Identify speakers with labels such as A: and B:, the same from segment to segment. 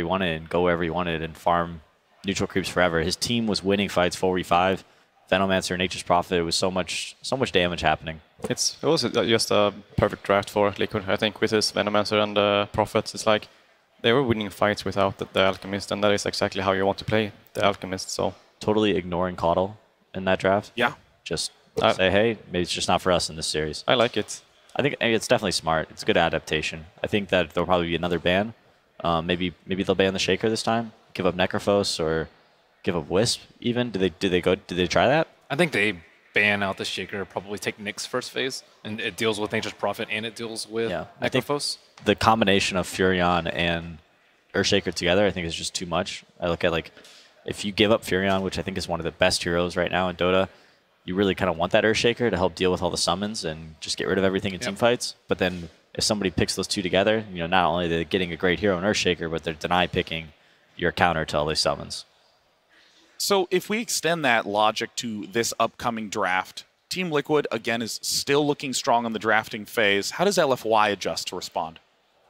A: he wanted and go wherever he wanted and farm neutral creeps forever. His team was winning fights 4v5. Venomancer, Nature's Prophet, it was so much damage happening.
B: It was just a perfect draft for Liquid, I think, with his Venomancer and Prophets. It's like they were winning fights without the Alchemist, and that is exactly how you want to play the Alchemist. So
A: totally ignoring Caudle in that draft.
C: Yeah.
A: Just say, hey, maybe it's just not for us in this series.
B: I like it.
A: I think it's definitely smart. It's a good adaptation. I think that there'll probably be another ban. Maybe they'll ban the Shaker this time. Give up Necrophos or give up Wisp even. Did they try that?
D: I think they ban out the Shaker, probably take Nyx first phase, and it deals with Nature's Prophet and it deals with Necrophos.
A: The combination of Furion and Earthshaker together, I think, is just too much. I look at, like, if you give up Furion, which I think is one of the best heroes right now in Dota, you really kind of want that Earthshaker to help deal with all the summons and just get rid of everything in team fights. But then if somebody picks those two together, you know, not only are they getting a great hero in Earthshaker, but they're deny picking your counter to all these summons.
C: So if we extend that logic to this upcoming draft, Team Liquid, again, is still looking strong on the drafting phase. How does LFY adjust to respond?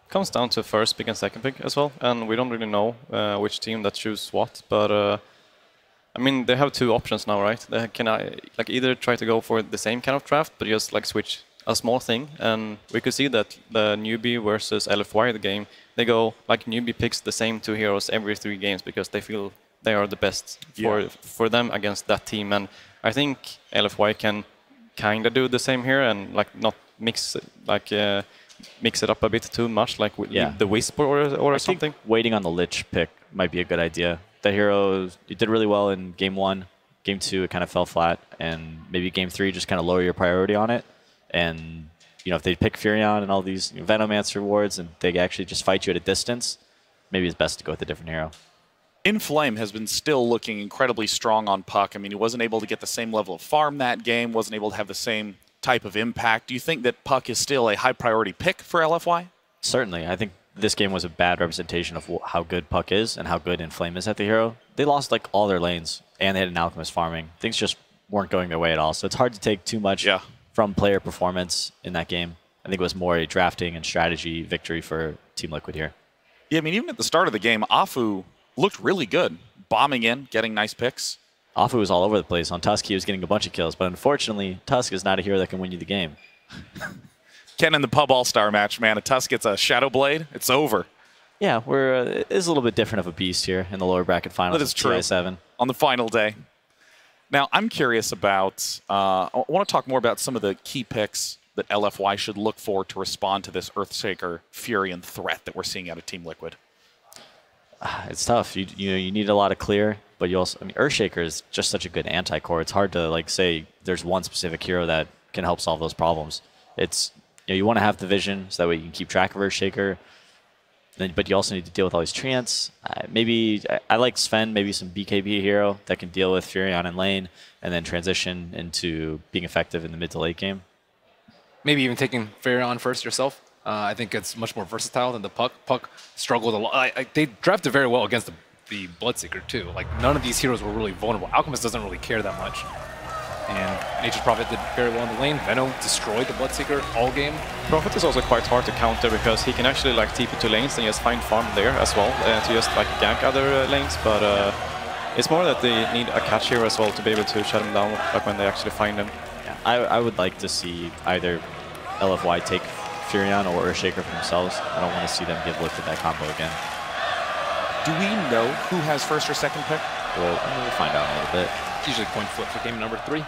B: Comes down to first pick and second pick as well, and we don't really know which team that choose what, but I mean, they have two options now, right? They can like either try to go for the same kind of draft, but just like switch a small thing, and we could see that the Newbee versus LFY, the game, they go like Newbee picks the same two heroes every 3 games because they feel they are the best for them against that team, and I think LFY can kind of do the same here and like not mix mix it up a bit too much, like with the Wisp or something.
A: Waiting on the Lich pick might be a good idea. That hero, it did really well in Game 1. Game 2, it kind of fell flat, and maybe Game 3, just kind of lower your priority on it. And you know, if they pick Furion and all these Venomancer rewards, and they actually just fight you at a distance, maybe it's best to go with a different hero.
C: Inflame has been still looking incredibly strong on Puck. I mean, he wasn't able to get the same level of farm that game, wasn't able to have the same type of impact. Do you think that Puck is still a high priority pick for LFY?
A: Certainly. I think this game was a bad representation of how good Puck is and how good Inflame is at the hero. They lost like all their lanes, and they had an Alchemist farming. Things just weren't going their way at all. So it's hard to take too much from player performance in that game. I think it was more a drafting and strategy victory for Team Liquid here.
C: Yeah, I mean, even at the start of the game, Afu looked really good. Bombing in, getting nice picks.
A: Afu was all over the place. On Tusk, he was getting a bunch of kills, but unfortunately, Tusk is not a hero that can win you the game.
C: Ken in the pub all-star match, man. A Tusk gets a Shadow Blade, it's over.
A: Yeah, it is a little bit different of a beast here in the lower bracket finals.
C: That is true.
A: TI7.
C: On the final day. Now, I'm curious about, I want to talk more about some of the key picks that LFY should look for to respond to this Earthshaker Furion threat that we're seeing out of Team Liquid.
A: It's tough. You need a lot of clear, but you also, I mean, Earthshaker is just such a good anti-core. It's hard to like say there's one specific hero that can help solve those problems. It's, you want to have the vision so that way you can keep track of Earthshaker, but you also need to deal with all these treants. Maybe I like Sven, maybe some BKB hero that can deal with Furion in lane and then transition into being effective in the mid to late game.
D: Maybe even taking Furion first yourself. I think it's much more versatile than the Puck. Puck struggled a lot. They drafted very well against the Bloodseeker too. Like none of these heroes were really vulnerable. Alchemist doesn't really care that much. And Nature's Prophet did very well in the lane. Venom destroyed the Bloodseeker all game.
B: Prophet is also quite hard to counter because he can actually like TP to lanes and just find farm there as well to just like gank other lanes. But it's more that they need a catch here as well to be able to shut him down like when they actually find him.
A: Yeah, I would like to see either LFY take Furion or Earthshaker for themselves. I don't want to see them give Liquid that combo again.
C: Do we know who has first or second pick?
A: We'll find out in a little bit.
D: It's usually coin flip for game number 3.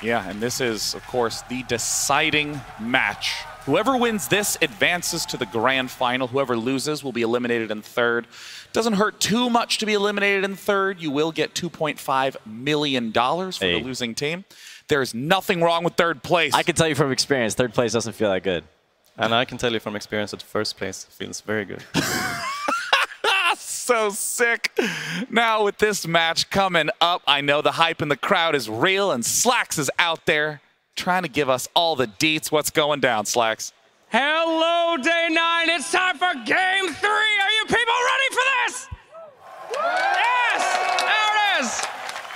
C: Yeah, and this is, of course, the deciding match. Whoever wins this advances to the grand final. Whoever loses will be eliminated in third. Doesn't hurt too much to be eliminated in third. You will get $2.5 million for the losing team. There's nothing wrong with third place.
A: I can tell you from experience, third place doesn't feel that good.
B: And I can tell you from experience that first place feels very good.
C: So sick. Now with this match coming up, I know the hype in the crowd is real, and Slacks is out there trying to give us all the deets. What's going down, Slacks?
E: Hello, Day 9. It's time for Game 3. Are you people ready for this? Yes! There it is.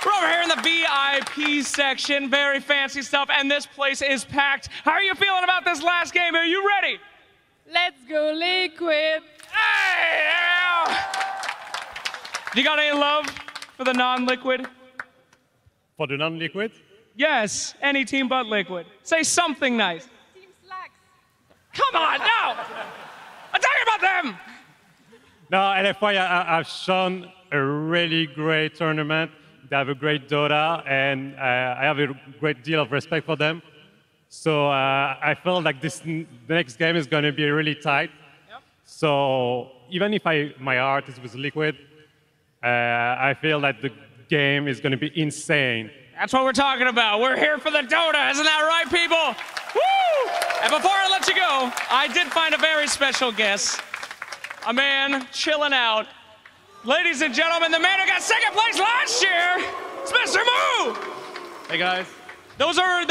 E: We're over here in the VIP section. Very fancy stuff, and this place is packed. How are you feeling about this last game? Are you ready?
F: Let's go Liquid.
E: Hey! You got any love for the non-liquid?
F: For the non-liquid?
E: Yes, any team but liquid. Say something nice.
G: Team Slacks.
E: Come on, no! I'm talking about them!
F: No, LFY have shown a really great tournament. They have a great Dota, and I have a great deal of respect for them. So I feel like the next game is going to be really tight. Yep. So even if my heart is with Liquid, I feel that the game is going to be insane.
E: That's what we're talking about. We're here for the Dota, isn't that right, people? Woo! And before I let you go, I did find a very special guest. A man chilling out. Ladies and gentlemen, the man who got second place last year, it's Mr. Moo!
H: Hey guys.
E: Those are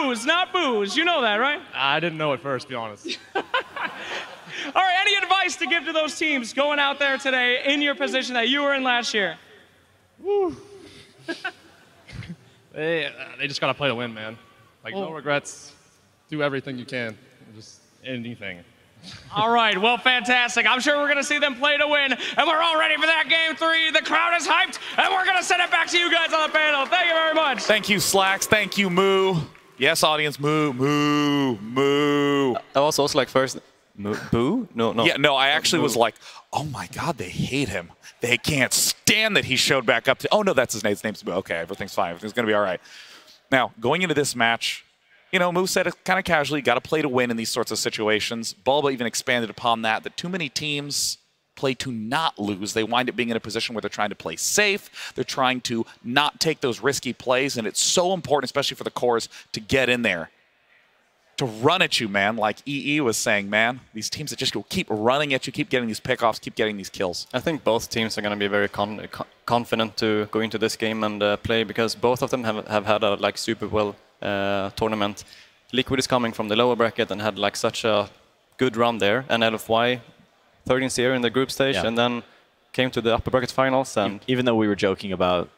E: moos, not boos. You know that, right?
H: I didn't know at first, to be honest.
E: All right, any advice to give to those teams going out there today in your position that you were in last year?
H: Woo. They just gotta play to win, man. Like, no regrets. Do everything you can. Just anything.
E: All right, well, fantastic. I'm sure we're going to see them play to win, and we're all ready for that game 3. The crowd is hyped, and we're going to send it back to you guys on the panel. Thank you very much.
C: Thank you, Slacks. Thank you, Moo. Yes, audience, moo, moo, moo.
B: I was also like first, boo? No.
C: Yeah, no, I actually was like, oh my God, they hate him. They can't stand that he showed back up to, oh no, that's his name. His name's Moo. Okay, everything's fine. Everything's going to be all right. Now, going into this match, you know, Moo said it kind of casually, got to play to win in these sorts of situations. Bulba even expanded upon that too many teams play to not lose. They wind up being in a position where they're trying to play safe. They're trying to not take those risky plays, and it's so important, especially for the cores, to get in there, to run at you, man. Like EE was saying, man, these teams that just keep running at you, keep getting these pickoffs, keep getting these kills.
B: I think both teams are going to be very confident to go into this game and play, because both of them have had a super well tournament. Liquid is coming from the lower bracket and had like such a good run there, and LFY 13-0 in the group stage, and then came to the upper bracket finals. And
A: even though we were joking about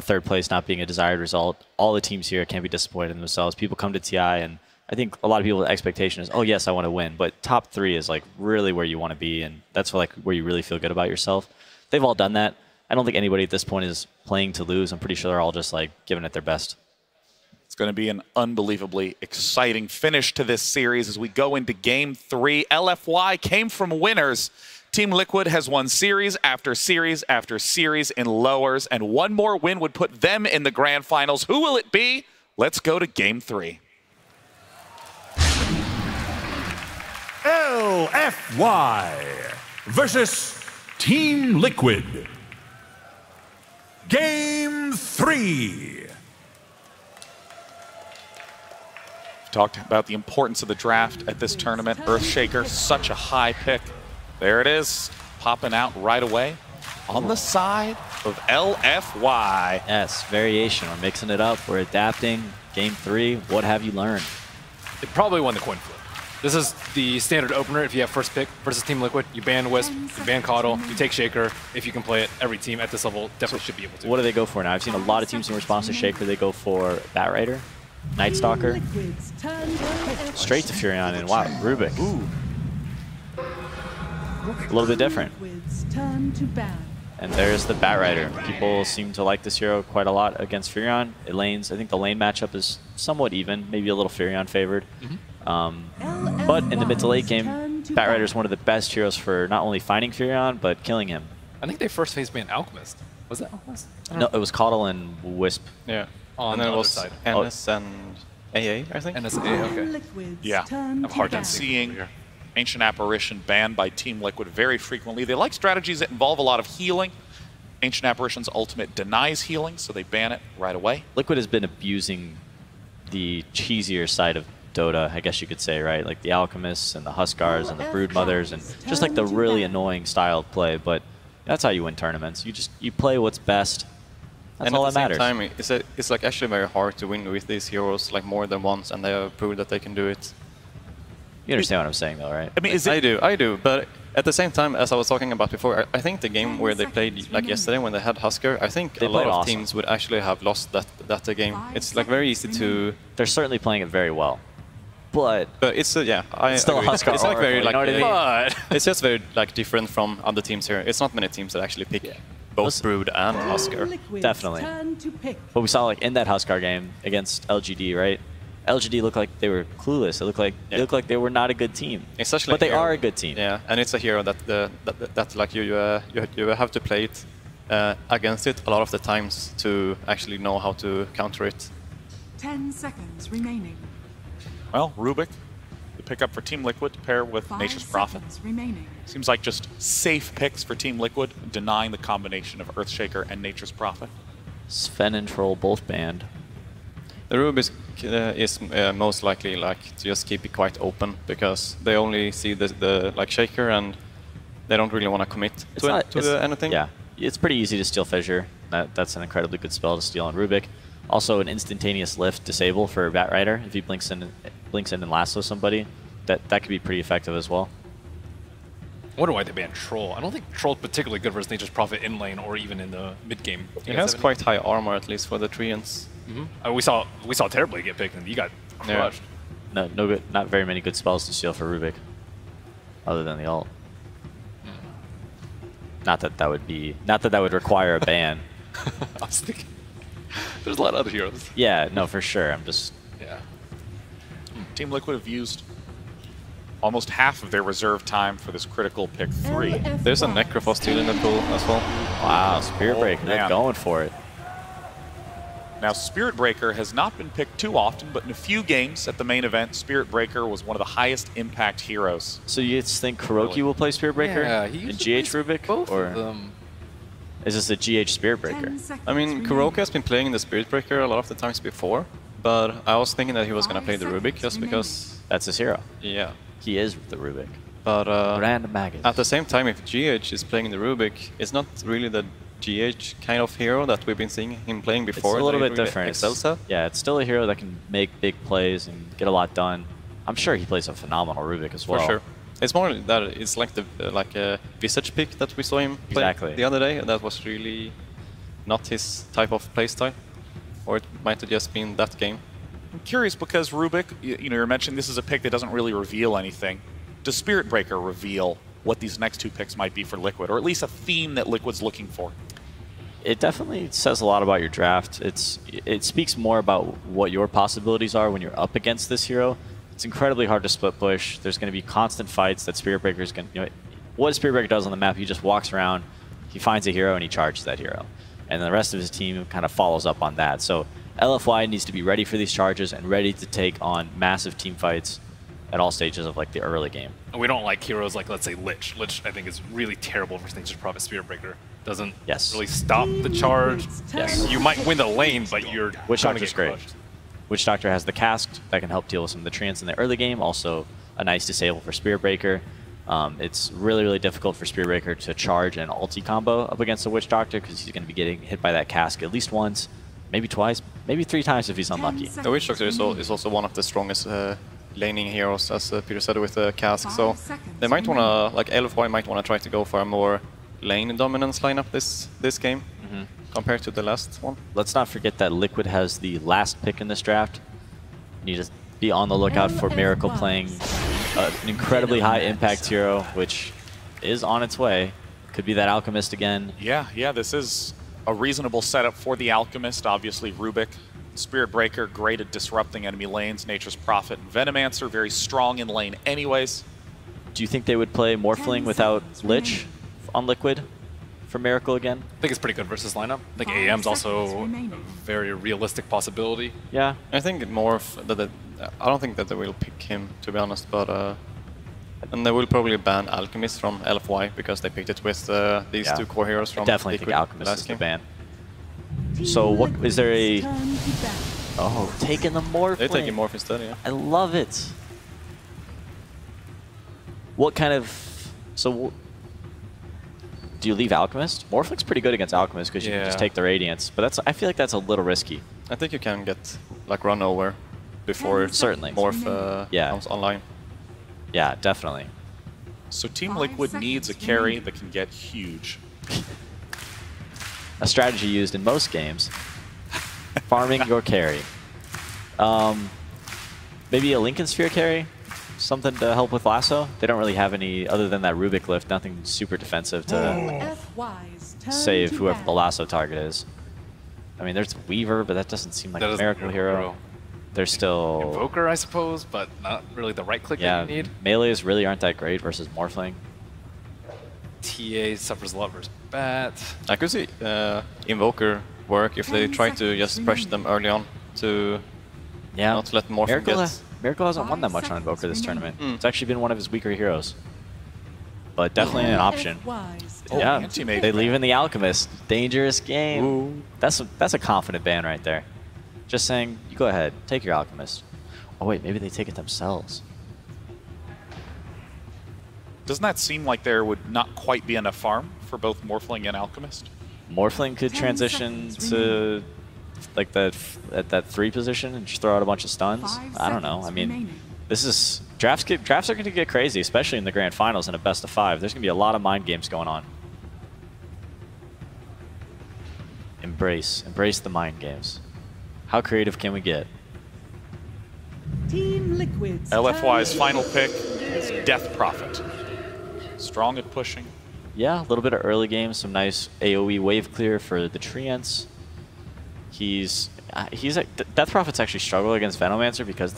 A: third place not being a desired result, all the teams here can't be disappointed in themselves. People come to TI, and I think a lot of people's expectation is, oh yes, I want to win, but top 3 is like really where you want to be, and that's like where you really feel good about yourself. They've all done that. I don't think anybody at this point is playing to lose. I'm pretty sure they're all just like giving it their best.
C: It's going to be an unbelievably exciting finish to this series as we go into Game 3. LFY came from winners. Team Liquid has won series after series after series in lowers, and one more win would put them in the grand finals. Who will it be? Let's go to Game 3.
I: LFY versus Team Liquid. Game 3.
C: Talked about the importance of the draft at this tournament. Earthshaker, such a high pick. There it is, popping out right away on the side of LFY.
A: Yes, variation. We're mixing it up. We're adapting. Game 3, what have you learned?
D: They probably won the coin flip. This is the standard opener. If you have first pick versus Team Liquid, you ban Wisp, you ban Caudle, you take Shaker. If you can play it, every team at this level definitely should be able to.
A: What do they go for now? I've seen a lot of teams in response to Shaker. They go for Batrider, Night Stalker, straight to Furion, and wow, Rubik. Ooh. A little bit different. And there's the Batrider. People seem to like this hero quite a lot against Furion. I think the lane matchup is somewhat even, maybe a little Furion favored. But in the mid to late game, Batrider is one of the best heroes for not only finding Furion, but killing him.
D: I think they first phase banned Alchemist. Was that Alchemist?
A: No, it was Caudle and Wisp.
B: Yeah.
D: On
B: and then
D: the
B: it was
D: side.
B: NS and AA, I think?
D: NS and AA, okay.
C: Yeah.
D: I have a hard time
C: seeing Ancient Apparition banned by Team Liquid very frequently. They like strategies that involve a lot of healing. Ancient Apparition's ultimate denies healing, so they ban it right away.
A: Liquid has been abusing the cheesier side of Dota, I guess you could say, right? Like the Alchemists and the Huskars and the Broodmothers, and just like the really annoying style of play. But that's how you win tournaments. You play what's best. That's all that matters.
B: And at the same time, it's like actually very hard to win with these heroes like more than once, and they have proved that they can do it.
A: You understand what I'm saying, though, right?
C: I mean,
B: I do. But at the same time, as I was talking about before, I think the game where they played like yesterday when they had Huskar, I think a lot of teams would actually have lost that game. It's like very easy to.
A: They're certainly playing it very well. But
B: it's still a Huskar. It's like very like, it's just very like different from other teams here. It's not many teams that actually pick both Brood and Huskar.
A: Definitely. But we saw like in that Huskar game against LGD, right? LGD looked like they were clueless. It looked like they were not a good team.
B: It's such
A: but they are a good team.
B: Yeah, and it's a hero that like you have to play it against it a lot of the times to actually know how to counter it.
G: 10 seconds remaining.
C: Well, Rubik, the pickup for Team Liquid to pair with Nature's Prophet.
G: Remaining.
C: Seems like just safe picks for Team Liquid, denying the combination of Earthshaker and Nature's Prophet.
A: Sven and Troll both banned.
B: The Rubik is most likely like to just keep it quite open because they only see the like Shaker and they don't really want to commit to anything.
A: Yeah, it's pretty easy to steal Fissure. That's an incredibly good spell to steal on Rubik. Also, an instantaneous lift disable for Batrider if he blinks in and lassos somebody. That could be pretty effective as well.
D: I wonder why they banned Troll. I don't think Troll's particularly good versus Nature's Prophet in lane or even in the mid game.
B: He has quite high armor at least for the Treants.
D: We saw Terribly get picked and he got crushed.
A: No good. Not very many good spells to steal for Rubik, other than the ult. Not that that would require a ban.
D: I was thinking, there's a lot of other heroes.
A: Yeah, no, for sure. I'm just.
D: Yeah.
C: Team Liquid have used almost half of their reserve time for this critical pick 3.
B: There's a Necrophos still in the pool as well.
A: Wow, Spirit Breaker, they're going for it.
C: Now, Spirit Breaker has not been picked too often, but in a few games at the main event, Spirit Breaker was one of the highest impact heroes.
A: So you think Kuroki will play Spirit Breaker?
D: Yeah,
A: and GH Rubik?
D: Both
A: or
D: of them.
A: Is this a GH Spirit Breaker?
B: I mean, Kuroki has been playing the Spirit Breaker a lot of the times before, but I was thinking that he was going to play the Rubik just because...
A: That's his hero.
B: Yeah.
A: He is the Rubik.
B: But
A: Random Maggots.
B: at the same time, if GH is playing the Rubik, it's not really the GH kind of hero that we've been seeing him playing before.
A: It's a little bit different.
B: Excelsa.
A: Yeah, it's still a hero that can make big plays and get a lot done. I'm sure he plays a phenomenal Rubik as well.
B: For sure. It's more that it's like the Visage pick that we saw him play the other day. That was really not his type of playstyle, or it might have just been that game.
C: I'm curious because Rubik, you're mentioning this is a pick that doesn't really reveal anything. Does Spirit Breaker reveal what these next two picks might be for Liquid, or at least a theme that Liquid's looking for?
A: It definitely says a lot about your draft. It speaks more about what your possibilities are when you're up against this hero. It's incredibly hard to split push. There's going to be constant fights that Spirit Breaker is going to... what Spirit Breaker does on the map, he just walks around, he finds a hero, and he charges that hero. And the rest of his team kind of follows up on that. So LFY needs to be ready for these charges and ready to take on massive team fights at all stages of like the early game.
D: And we don't like heroes like, let's say, Lich. Lich, I think, is really terrible versus Nature's Prophet. Spirit Breaker doesn't really stop the charge.
A: Yes.
D: You might win the lane, but you're
A: Witch
D: going to
A: Doctor's
D: get
A: great.
D: crushed.
A: Witch Doctor has the cask that can help deal with some of the treants in the early game. Also, a nice disable for Spirit Breaker. It's really, really difficult for Spirit Breaker to charge an ulti combo up against the Witch Doctor because he's going to be getting hit by that cask at least once, maybe twice, maybe 3 times if he's unlucky.
B: The Witch Doctor is also one of the strongest laning heroes, as Peter said, with the cask. So they might want to, like LFY might want to try to go for a more lane dominance lineup this game compared to the last one.
A: Let's not forget that Liquid has the last pick in this draft. You need to be on the lookout for Miracle playing an incredibly high impact hero, which is on its way. Could be that Alchemist again.
C: Yeah, this is a reasonable setup for the Alchemist. Obviously, Rubik, Spirit Breaker, great at disrupting enemy lanes. Nature's Prophet and Venomancer, very strong in lane anyways.
A: Do you think they would play Morphling without Lich on Liquid for Miracle again?
D: I think it's pretty good versus lineup. I think AM's also a very realistic possibility.
A: Yeah.
B: I think Morph, I don't think that they will pick him, to be honest, but and they will probably ban Alchemist from LFY because they picked it with these two core heroes from
A: definitely
B: Liquid
A: think Alchemist
B: last
A: is
B: game.
A: the ban. So what is there a... Oh, taking the Morphling.
B: They're taking Morph instead, yeah.
A: I love it. What kind of... So do you leave Alchemist? Morphling's pretty good against Alchemist because you can just take the Radiance, but I feel like that's a little risky.
B: I think you can get like run over before
A: certainly
B: Morph comes online.
A: Yeah, definitely.
C: So Team Liquid needs a carry that can get huge.
A: A strategy used in most games. Farming your carry. Maybe a Lincoln Sphere carry? Something to help with Lasso? They don't really have any, other than that Rubik lift, nothing super defensive to
G: LFY's turn
A: save
G: to
A: whoever
G: bat.
A: the lasso target is. I mean, there's Weaver, but that doesn't seem like
D: That
A: a
D: doesn't
A: miracle hero. There's still
D: Invoker, I suppose, but not really the right click
A: yeah.
D: that you need.
A: Melees really aren't that great versus Morphling.
D: TA suffers a lot versus Bat.
B: I could see Invoker work if they try to just pressure them early on to
A: Yeah,
B: not let Morphling get...
A: Miracle hasn't won that much on Invoker this tournament.
B: Mm.
A: It's actually been one of his weaker heroes, but definitely an option.
G: LFY's
A: Yeah,
C: Anti-Mage
A: they
C: ban.
A: leave in the Alchemist. Dangerous game.
B: Ooh.
A: That's a confident ban right there. Just saying, you go ahead, take your Alchemist. Oh wait, maybe they take it themselves.
C: Doesn't that seem like there would not quite be enough farm for both Morphling and Alchemist?
A: Morphling could
G: 10
A: transition
G: seconds
A: to like at that 3 position and just throw out a bunch of stuns.
G: 5
A: I don't know. I
G: seconds
A: mean,
G: remaining.
A: this is drafts are going to get crazy, especially in the grand finals in a best of 5. There's going to be a lot of mind games going on. Embrace the mind games. How creative can we get?
G: Team Liquid's
C: LFY's
G: turn.
C: final pick is Death Prophet. Strong at pushing.
A: Yeah, a little bit of early game, some nice AoE wave clear for the Treants. Death Prophet's actually struggled against Venomancer because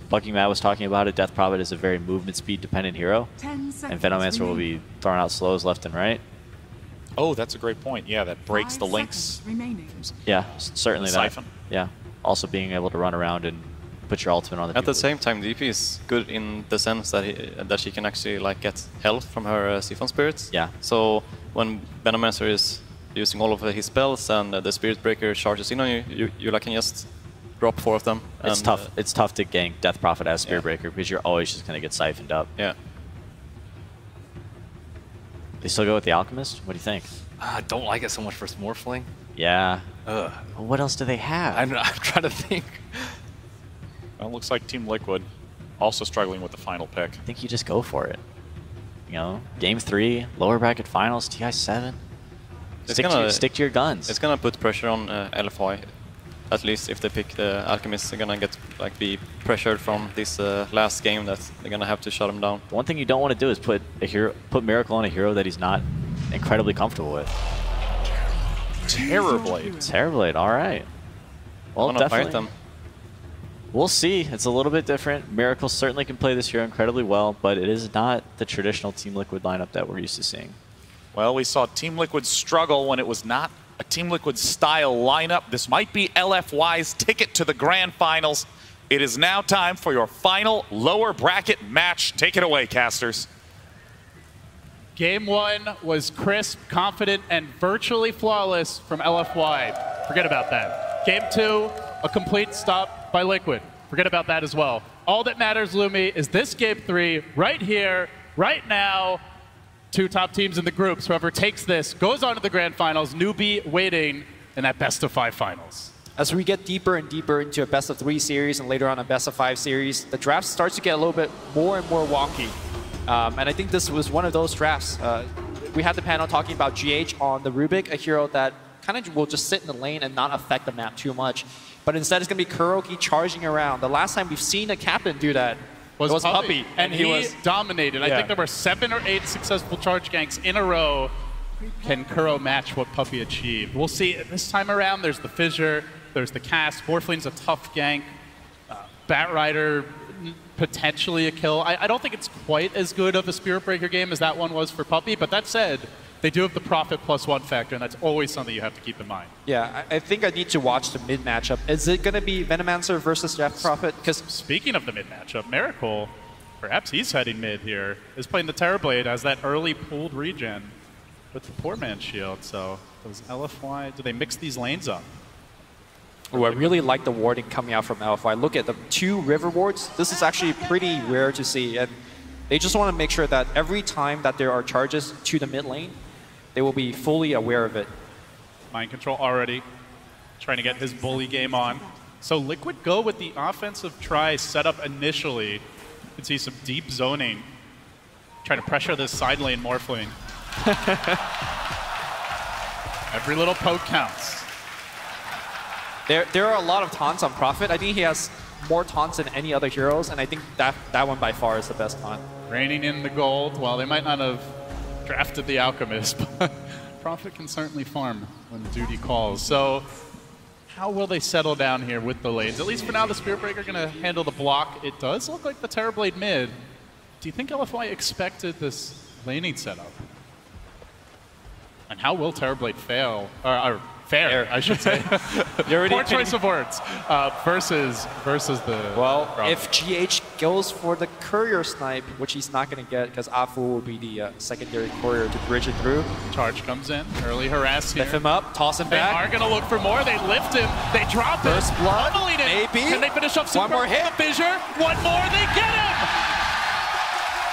A: Bucking Matt was talking about it. Death Prophet is a very movement speed dependent hero,
G: 10
A: and
G: seconds
A: Venomancer will
G: remaining.
A: be throwing out slows left and right.
C: Oh, that's a great point. Yeah, that breaks
G: 5
C: the links.
G: seconds remaining.
A: Yeah, certainly that.
C: Siphon.
A: Yeah, also being able to run around and put your ultimate on the
B: At the
A: people.
B: same time, DP is good in the sense that she can actually like get health from her Siphon spirits.
A: Yeah.
B: So when Venomancer is using all of his spells and the Spirit Breaker charges in on you, you like can just drop 4 of them.
A: It's
B: and,
A: tough. It's tough to gank Death Prophet as Spirit
B: Yeah.
A: Breaker because you're always just going to get siphoned up.
B: Yeah.
A: They still go with the Alchemist? What do you think?
D: I don't like it so much versus Morphling.
A: Yeah.
D: Ugh.
A: Well, what else do they have?
D: I'm trying to think.
C: Well, it looks like Team Liquid also struggling with the final pick.
A: I think you just go for it. You know, Game 3, lower bracket finals, TI7. Stick to your guns.
B: It's gonna put pressure on LFY. At least if they pick the Alchemist, they're gonna be pressured from this last game that they're gonna have to shut him down.
A: One thing you don't want to do is put Miracle on a hero that he's not incredibly comfortable with.
C: Terrorblade.
A: Terrorblade, all right. Well,
B: I wanna
A: definitely.
B: fight them.
A: We'll see. It's a little bit different. Miracle certainly can play this hero incredibly well, but it is not the traditional Team Liquid lineup that we're used to seeing.
C: Well, we saw Team Liquid struggle when it was not a Team Liquid style lineup. This might be LFY's ticket to the grand finals. It is now time for your final lower bracket match. Take it away, casters.
J: Game 1 was crisp, confident, and virtually flawless from LFY. Forget about that. Game 2, a complete stop by Liquid. Forget about that as well. All that matters, Lumi, is this Game 3 right here, right now. 2 top teams in the groups. Whoever takes this goes on to the grand finals. Newbee waiting in that best of 5 finals.
K: As we get deeper and deeper into a best of 3 series and later on a best of 5 series, the draft starts to get a little bit more and more wonky. And I think this was one of those drafts. We had the panel talking about GH on the Rubik, a hero that kind of will just sit in the lane and not affect the map too much. But instead, it's going to be Kuroki charging around. The last time we've seen a captain do that was Puppey.
J: And he dominated. I think there were 7 or 8 successful charge ganks in a row. Can Kuro match what Puppey achieved? We'll see. This time around, there's the Fissure, there's the cast. Morphling's a tough gank. Batrider, potentially a kill. I don't think it's quite as good of a Spirit Breaker game as that one was for Puppey, but that said, they do have the Prophet +1 factor, and that's always something you have to keep in mind.
K: Yeah, I think I need to watch the mid matchup. Is it going to be Venomancer versus Death Prophet? Because
J: speaking of the mid matchup, Miracle, perhaps he's heading mid here, is playing the Terrorblade as that early pooled regen with the poor man's shield. So does LFY, do they mix these lanes up?
K: Oh, I really like the warding coming out from LFY. Look at the 2 river wards. This is actually pretty rare to see. And they just want to make sure that every time that there are charges to the mid lane, they will be fully aware of it.
J: Mind control already. Trying to get his bully game on. So Liquid go with the offensive try set up initially. You can see some deep zoning. Trying to pressure this side lane Morphling. Every little poke counts.
K: There are a lot of taunts on Prophet. I think he has more taunts than any other heroes, and I think that one by far is the best taunt.
J: Raining in the gold. Well, they might not have drafted the Alchemist, but Prophet can certainly farm when duty calls. So how will they settle down here with the lanes? At least for now, the Spirit Breaker going to handle the block. It does look like the Terrorblade mid. Do you think LFY expected this laning setup? And how will Terrorblade fail? Or fare, I should say. Poor choice of words. Versus the...
K: Well,
J: Prophet.
K: if GH goes for the courier snipe, which he's not going to get because Afu will be the secondary courier to bridge it through.
J: Charge comes in, early harass here.
K: Lift him up, toss him
J: They
K: back.
J: are going to look for more. They lift him. They drop him.
K: First blood,
J: Maybe.
K: maybe.
J: Can they finish up Super?
K: One more hit.
J: The fissure. One more. They get him.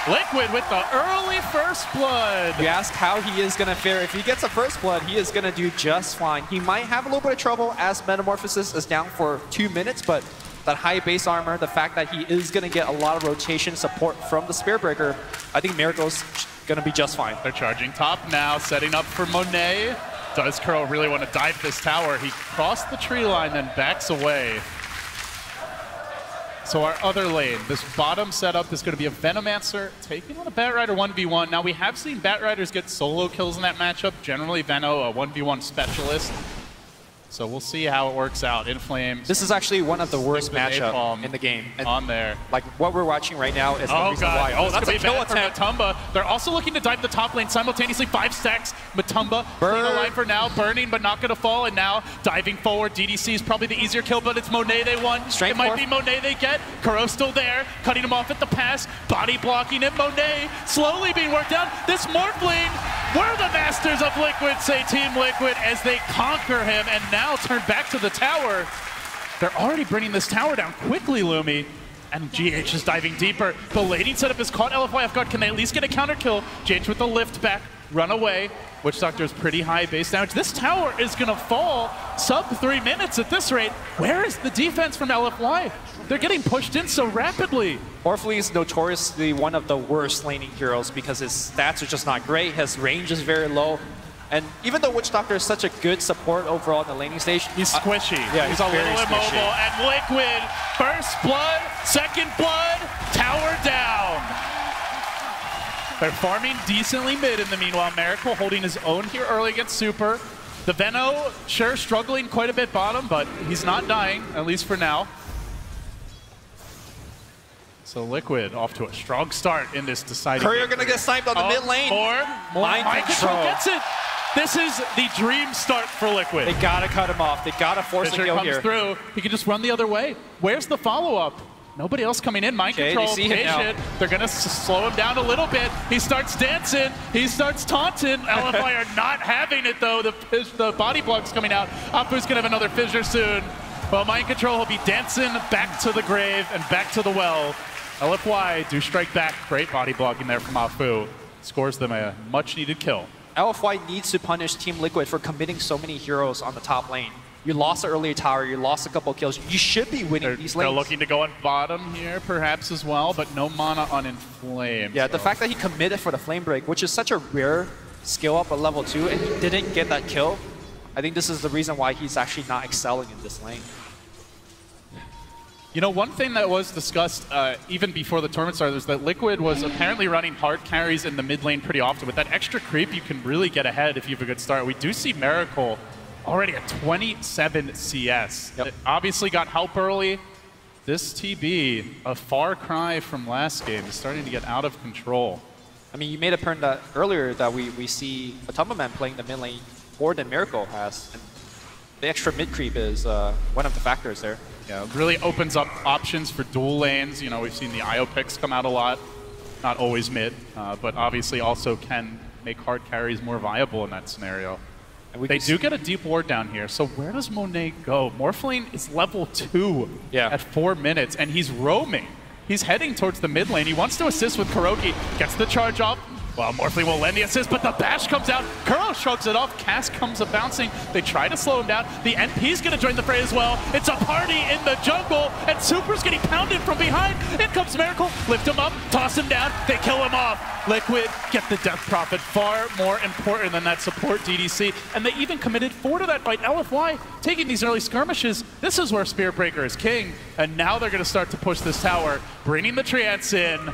J: Liquid with the early first blood.
K: You ask how he is going to fare. If he gets a first blood, he is going to do just fine. He might have a little bit of trouble as Metamorphosis is down for 2 minutes, but that high base armor, the fact that he is going to get a lot of rotation support from the Spirit Breaker, I think Miracle's going to be just fine.
J: They're charging top now, setting up for Monet. Does Kuro really want to dive this tower? He crossed the tree line, then backs away. So our other lane, this bottom setup is going to be a Venomancer taking on a Batrider 1v1. Now we have seen Batriders get solo kills in that matchup. Generally Veno, a 1v1 specialist. So we'll see how it works out. In Flames.
K: This is actually one of the worst matchups in the game. And
J: on there.
K: Like what we're watching right now is the reason why. Oh, that's a kill attempt.
J: Matumba. They're also looking to dive the top lane simultaneously. 5 stacks. Matumba clean alive for now. Burning, but not going to fall. And now diving forward. DDC is probably the easier kill, but it's Monet they won. It might be Monet they get. Kuro's still there. Cutting him off at the pass. Body blocking it. Monet slowly being worked down. This Morphling, we're the masters of Liquid, say Team Liquid, as they conquer him and now turn back to the tower. They're already bringing this tower down quickly, Lumi. And GH is diving deeper. The laning setup is caught LFY off guard. Can they at least get a counter kill? GH with the lift back, run away. Witch Doctor is pretty high base damage. This tower is going to fall sub 3 minutes at this rate. Where is the defense from LFY? They're getting pushed in so rapidly.
K: Orphle is notoriously one of the worst laning heroes because his stats are just not great. His range is very low. And even though Witch Doctor is such a good support overall in the laning stage,
J: he's squishy.
K: Yeah,
J: he's a little immobile. And Liquid, first blood, second blood, tower down. They're farming decently mid in the meanwhile. Miracle holding his own here early against Super. The Veno, sure, struggling quite a bit bottom, but he's not dying, at least for now. So Liquid off to a strong start in this deciding.
K: Courier gonna get sniped on the mid lane.
J: More Mind Control gets it. This is the dream start for Liquid.
K: They gotta cut him off. They gotta force a kill here.
J: Through. He can just run the other way. Where's the follow-up? Nobody else coming in. Mind Control, patient. They're gonna slow him down a little bit. He starts dancing. He starts taunting. LFI are not having it though. The body block's coming out. Apu's gonna have another fissure soon. Well, Mind Control will be dancing back to the grave and back to the well. LFY do strike back. Great body blocking there from Afu. Scores them a much-needed kill.
K: LFY needs to punish Team Liquid for committing so many heroes on the top lane. You lost an early tower, you lost a couple kills. You should be winning these lanes.
J: They're looking to go on bottom here, perhaps as well, but no mana on Inflame.
K: Yeah, the fact that he committed for the Flame Break, which is such a rare skill up at level 2, and he didn't get that kill, I think this is the reason why he's actually not excelling in this lane.
J: You know, one thing that was discussed even before the tournament started is that Liquid was apparently running hard carries in the mid lane pretty often. With that extra creep, you can really get ahead if you have a good start. We do see Miracle already at 27 CS. It obviously got help early. This TB, a far cry from last game, is starting to get out of control.
K: I mean, you made a point that earlier that we see Matumba playing the mid lane more than Miracle has. And the extra mid creep is one of the factors there.
J: Yeah, it really opens up options for dual lanes. You know, we've seen the IO picks come out a lot. Not always mid, but obviously also can make hard carries more viable in that scenario. They do get a deep ward down here, so where does Monet go? Morphling is level 2 at 4 minutes, and he's roaming. He's heading towards the mid lane. He wants to assist with Kuroki, gets the charge off. Well, Morphling will lend the assist, but the bash comes out. Kuro shrugs it off. Cass comes up bouncing. They try to slow him down. The NP's going to join the fray as well. It's a party in the jungle, and Super's getting pounded from behind. In comes Miracle. Lift him up, toss him down. They kill him off. Liquid get the Death Prophet. Far more important than that support DDC. And they even committed 4 to that fight. LFY taking these early skirmishes. This is where Spirit Breaker is king. And now they're going to start to push this tower, bringing the Treants in.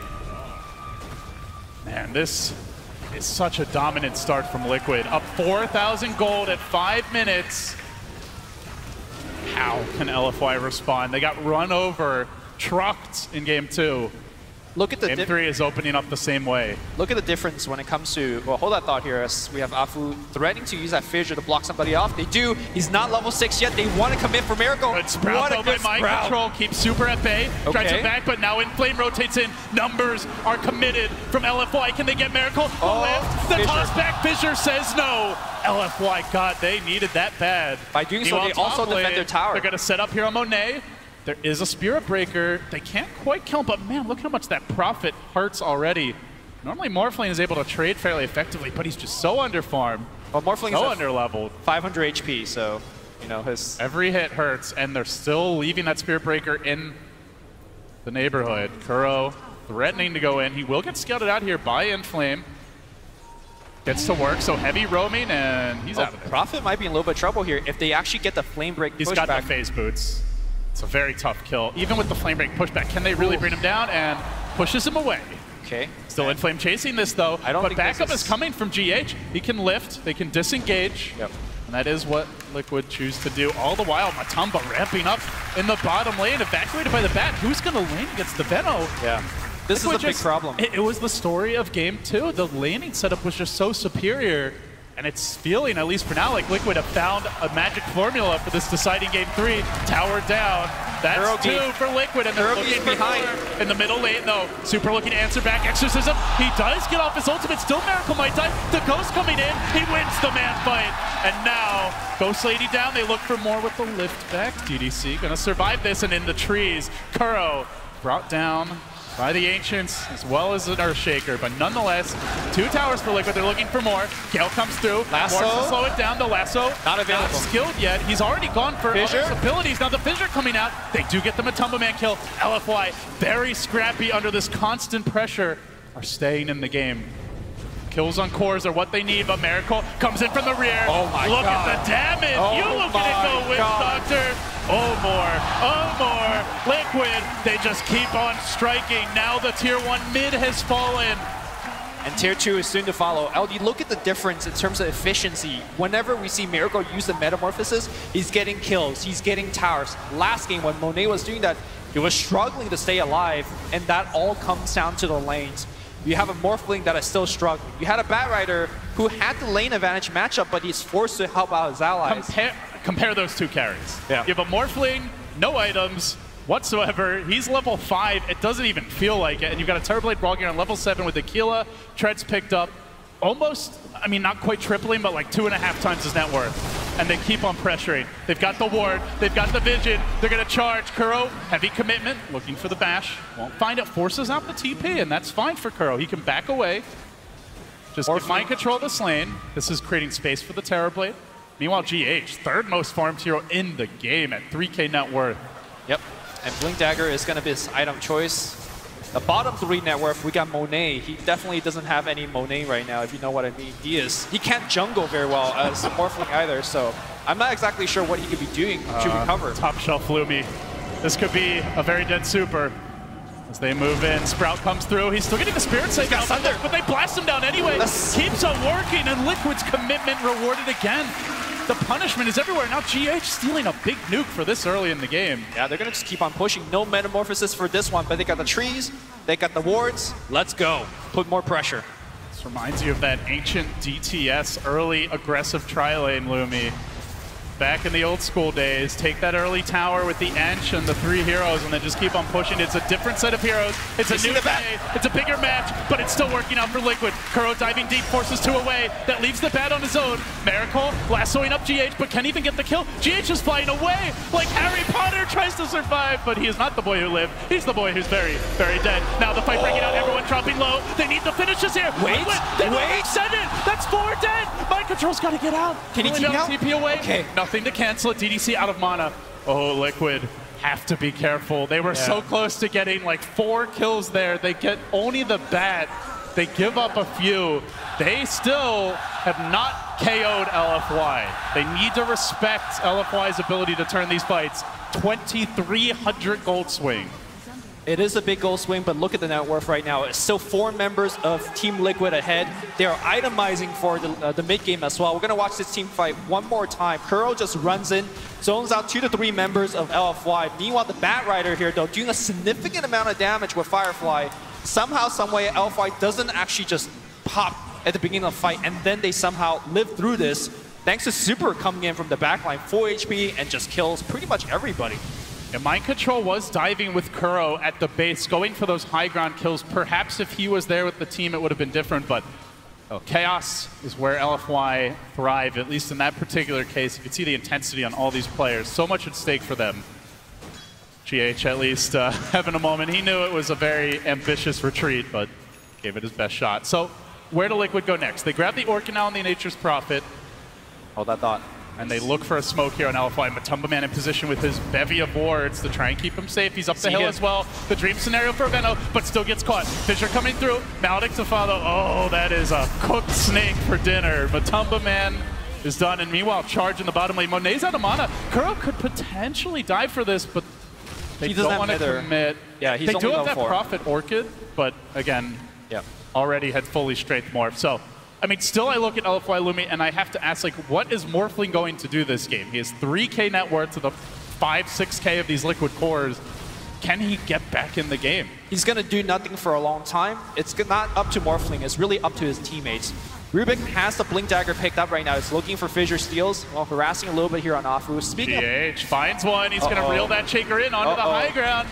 J: Man, this is such a dominant start from Liquid. Up 4,000 gold at 5 minutes. How can LFY respond? They got run over, trucked in game 2.
K: Look at the
J: game 3 is opening up the same way.
K: Look at the difference when it comes to, well, hold that thought here as we have Afu threatening to use that fissure to block somebody off. They do. He's not level 6 yet. They want to commit for Miracle.
J: Good Sprout though by Mind Control. Keeps Super at bay. Tries to back, but now Inflame rotates in. Numbers are committed from LFY. Can they get Miracle? The toss back Fissure says no. LFY, God, they needed that bad.
K: By doing so, they also defend their tower.
J: They're going to set up here on Monet. There is a Spirit Breaker. They can't quite kill him, but man, look how much that Prophet hurts already. Normally, Morphling is able to trade fairly effectively, but he's just so underfarmed.
K: Well, Morphling
J: so
K: is
J: underleveled.
K: 500 HP, so, you know, his...
J: Every hit hurts, and they're still leaving that Spirit Breaker in the neighborhood. Kuro threatening to go in. He will get scouted out here by Inflame. Gets to work, so heavy roaming, and he's out of there.
K: Prophet might be in a little bit of trouble here if they actually get the Flame Break pushback.
J: He's got the phase boots. It's a very tough kill. Even with the Flame Break pushback, can they really bring him down? And pushes him away.
K: Okay.
J: Still Inflame chasing this, though. But backup is coming from GH. He can lift. They can disengage.
K: Yep.
J: And that is what Liquid choose to do. All the while, Matamba ramping up in the bottom lane, evacuated by the Bat. Who's going to lane against the Veno?
K: Yeah. This is a big problem.
J: It was the story of game 2. The laning setup was just so superior. And it's feeling, at least for now, like Liquid have found a magic formula for this deciding game 3. Tower down. That's 2 for Liquid, and they're looking behind in the middle lane, though. Super looking to answer back. Exorcism. He does get off his ultimate. Still Miracle might die. The Ghost coming in. He wins the man fight. And now, Ghost Lady down. They look for more with the lift back. DDC gonna survive this, and in the trees, Kuro brought down by the Ancients, as well as an Earthshaker, but nonetheless, 2 towers for Liquid. They're looking for more. Gale comes through.
K: Lasso.
J: Wants to slow it down. The Lasso
K: not available.
J: Not skilled yet. He's already gone for
K: Fissure.
J: other abilities. Now the Fissure coming out. They do get the Matumba Man kill. LFY, very scrappy under this constant pressure, are staying in the game. Kills on cores are what they need, but Miracle comes in from the rear.
K: Oh my
J: Look
K: God.
J: at the damage.
K: Oh
J: You look at it go, Witch Doctor. Oh more. Liquid, they just keep on striking. Now the tier 1 mid has fallen.
K: And tier 2 is soon to follow. LD, look at the difference in terms of efficiency. Whenever we see Miracle use the Metamorphosis, he's getting kills, he's getting towers. Last game, when Monet was doing that, he was struggling to stay alive, and that all comes down to the lanes. You have a Morphling that is still struggling. You had a Batrider who had the lane advantage matchup, but he's forced to help out his allies.
J: Compare those 2 carries.
K: Yeah.
J: You have a Morphling, no items whatsoever. He's level 5. It doesn't even feel like it. And you've got a Terrorblade Brawl Gear on level 7 with Aquila. Treads picked up almost, I mean, not quite tripling, but like 2.5 times his net worth. And they keep on pressuring. They've got the ward, they've got the vision, they're gonna charge. Kuro, heavy commitment, looking for the bash. Won't find it, forces out the TP, and that's fine for Kuro. He can back away. Just give Mind Control this lane. This is creating space for the Terrorblade. Meanwhile, GH, 3rd most farmed hero in the game at 3K net worth.
K: Yep, and Blink Dagger is gonna be his item choice. The bottom 3 net worth, we got Monet. He definitely doesn't have any Monet right now, if you know what I mean. He can't jungle very well as Morphling either, so I'm not exactly sure what he could be doing to recover.
J: Top shelf Lumi. This could be a very dead super. As they move in, Sprout comes through. He's still getting the Spirit Sight down, but they blast him down anyway. Keeps on working, and Liquid's commitment rewarded again. The punishment is everywhere. Now GH stealing a big nuke for this early in the game.
K: Yeah, they're going to just keep on pushing. No Metamorphosis for this one, but they got the trees, they got the wards. Let's go. Put more pressure.
J: This reminds you of that ancient DTS early aggressive tri-lane, Lumi. Back in the old school days, take that early tower with the Ench and the 3 heroes and then just keep on pushing. It's a different set of heroes. It's a new day. It's a bigger match, but it's still working out for Liquid. Kuro diving deep, forces 2 away. That leaves the Bat on his own. Miracle lassoing up GH, but can't even get the kill. GH is flying away like Harry Potter tries to survive, but he is not the boy who lived. He's the boy who's very, very dead. Now the fight breaking out, everyone dropping low. They need the finishes here.
K: Wait.
J: Send it. That's 4 dead. Mind Control's got to get out.
K: Can he TP out?
J: TP away.
K: Okay.
J: Nothing to cancel it. DDC out of mana. Oh, Liquid have to be careful. They were so close to getting like 4 kills there. They get only the Bat. They give up a few. They still have not KO'd LFY. They need to respect LFY's ability to turn these fights. 2,300 gold swing.
K: It is a big goal swing, but look at the net worth right now. It's still 4 members of Team Liquid ahead. They are itemizing for the mid game as well. We're going to watch this team fight one more time. Kuro just runs in, zones out 2 to 3 members of LFY. Meanwhile, the Bat Rider here, though, doing a significant amount of damage with Firefly. Somehow, someway, LFY doesn't actually just pop at the beginning of the fight, and then they somehow live through this. Thanks to Super coming in from the backline, 4 HP, and just kills pretty much everybody.
J: Yeah, Mind Control was diving with Kuro at the base, going for those high ground kills. Perhaps if he was there with the team, it would have been different, but Chaos is where LFY thrive, at least in that particular case. You can see the intensity on all these players. So much at stake for them. GH at least having a moment. He knew it was a very ambitious retreat, but gave it his best shot. So where do Liquid go next? They grab the Orca now on the Nature's Prophet.
K: Hold that thought.
J: And they look for a smoke here on LFY. Matumba Man in position with his bevy of wards to try and keep him safe. He's up the hill as well. The dream scenario for Veno, but still gets caught. Fissure coming through. Maldic to follow. Oh, that is a cooked snake for dinner. Matumba Man is done. And meanwhile, charge in the bottom lane. Monet's out of mana. Kuro could potentially die for this, but they don't want to commit.
K: Yeah, he's
J: they do
K: only
J: have that
K: level 4.
J: Prophet Orchid, but again, already had fully strength morph. So, I mean, still I look at LFY Lumi and I have to ask, like, what is Morphling going to do this game? He has 3K net worth to the 5, 6K of these Liquid cores. Can he get back in the game?
K: He's going to do nothing for a long time. It's not up to Morphling. It's really up to his teammates. Rubik has the Blink Dagger picked up right now. He's looking for Fissure Steals while harassing a little bit here on Afu. Speaking
J: GH finds one. He's going to reel that Shaker in onto the high ground.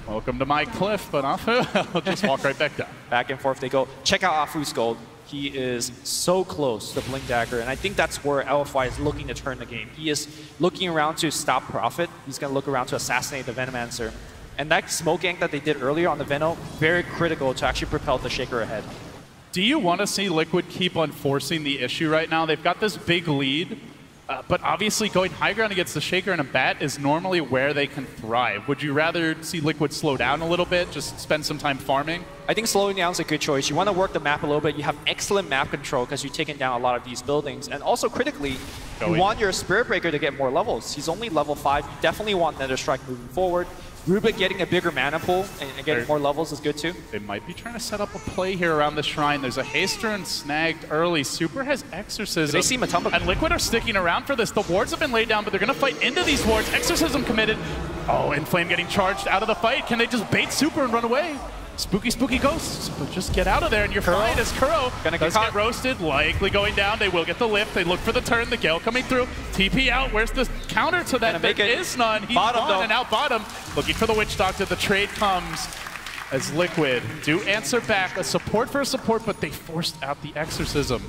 J: Welcome to my cliff, but Afu will just walk right back down.
K: Back and forth they go. Check out Afu's gold. He is so close to the Blink Dagger, and I think that's where LFY is looking to turn the game. He is looking around to stop Prophet. He's going to look around to assassinate the Venomancer. And that smoke gank that they did earlier on the Veno, very critical to actually propel the Shaker ahead.
J: Do you want to see Liquid keep on forcing the issue right now? They've got this big lead, but obviously going high ground against the Shaker and a Bat is normally where they can thrive. Would you rather see Liquid slow down a little bit, just spend some time farming?
K: I think slowing down is a good choice. You want to work the map a little bit. You have excellent map control because you're taking down a lot of these buildings. And also critically, you want your Spirit Breaker to get more levels. He's only level 5. You definitely want Nether Strike moving forward. Rubik getting a bigger mana pool and getting more levels is good too.
J: They might be trying to set up a play here around the shrine. There's a Haster snagged early. Super has Exorcism.
K: They see Matumba.
J: And Liquid are sticking around for this. The wards have been laid down, but they're going to fight into these wards. Exorcism committed. Oh, Inflame getting charged out of the fight. Can they just bait Super and run away? Spooky, spooky ghosts, but just get out of there and you're fine as Kuro does get roasted, likely going down. They will get the lift. They look for the turn. The Gale coming through. TP out. Where's the counter to that? There is none. He's gone and out bottom. Looking for the Witch Doctor. The trade comes as Liquid do answer back. A support for a support, but they forced out the Exorcism.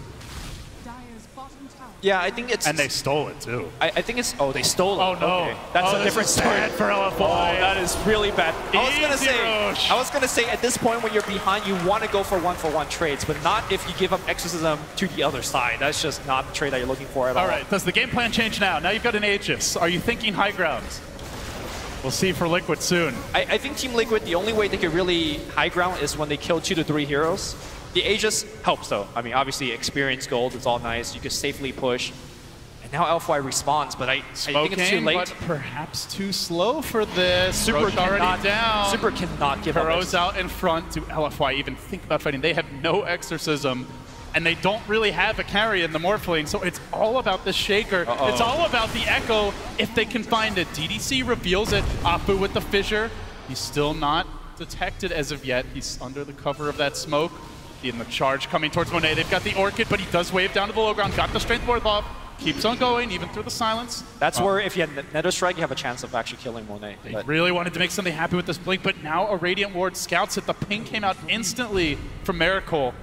K: Yeah, I think it's...
J: And they stole it, too.
K: I think it's... Oh, they stole it.
J: Oh, no.
K: Okay. That's a different story.
J: Bad for LFY.
K: Oh, that is really bad. I was gonna say, at this point when you're behind, you want to go for one trades, but not if you give up Exorcism to the other side. That's just not the trade that you're looking for at all.
J: All right, does the game plan change now? Now you've got an Aegis. Are you thinking high grounds? We'll see for Liquid soon.
K: I think Team Liquid, the only way they could really high ground is when they kill 2 to 3 heroes. The Aegis helps though. I mean, obviously experience gold is all nice. You can safely push. And now LFY responds, but I think it's too late.
J: But perhaps too slow for this.
K: Super
J: already down.
K: Super cannot give up.
J: Kuro's out in front. Do LFY even think about fighting? They have no Exorcism. And they don't really have a carry in the Morphling, so it's all about the Shaker. It's all about the Echo if they can find it. DDC reveals it. Afu with the Fissure. He's still not detected as of yet. He's under the cover of that smoke. In the charge coming towards Monet. They've got the Orchid, but he does wave down to the low ground. Got the Strength Ward off. Keeps on going, even through the silence.
K: That's where, if you had Nether Strike, you have a chance of actually killing Monet.
J: They really wanted to make something happy with this Blink, but now a Radiant Ward scouts it. The ping came out instantly from Miracle.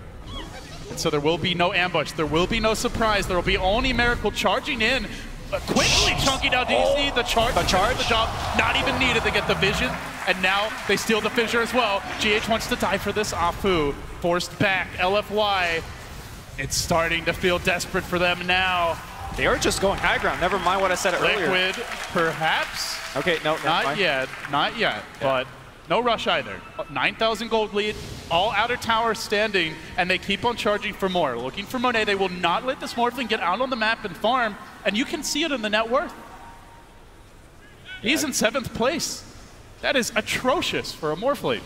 J: And so there will be no ambush. There will be no surprise. There will be only Miracle charging in. Quickly chunking down DDC. The charge. The job. Not even needed to get the vision. And now they steal the Fissure as well. GH wants to die for this. Afu forced back. LFY. It's starting to feel desperate for them now.
K: They are just going high ground. Never mind what I said earlier.
J: Liquid, perhaps.
K: Okay, no,
J: not yet. Not yet. Yeah. But no rush either. 9,000 gold lead. All outer towers standing, and they keep on charging for more. Looking for Monet. They will not let this Morphling get out on the map and farm, and you can see it in the net worth. He's in 7th place. That is atrocious for a Morphlete.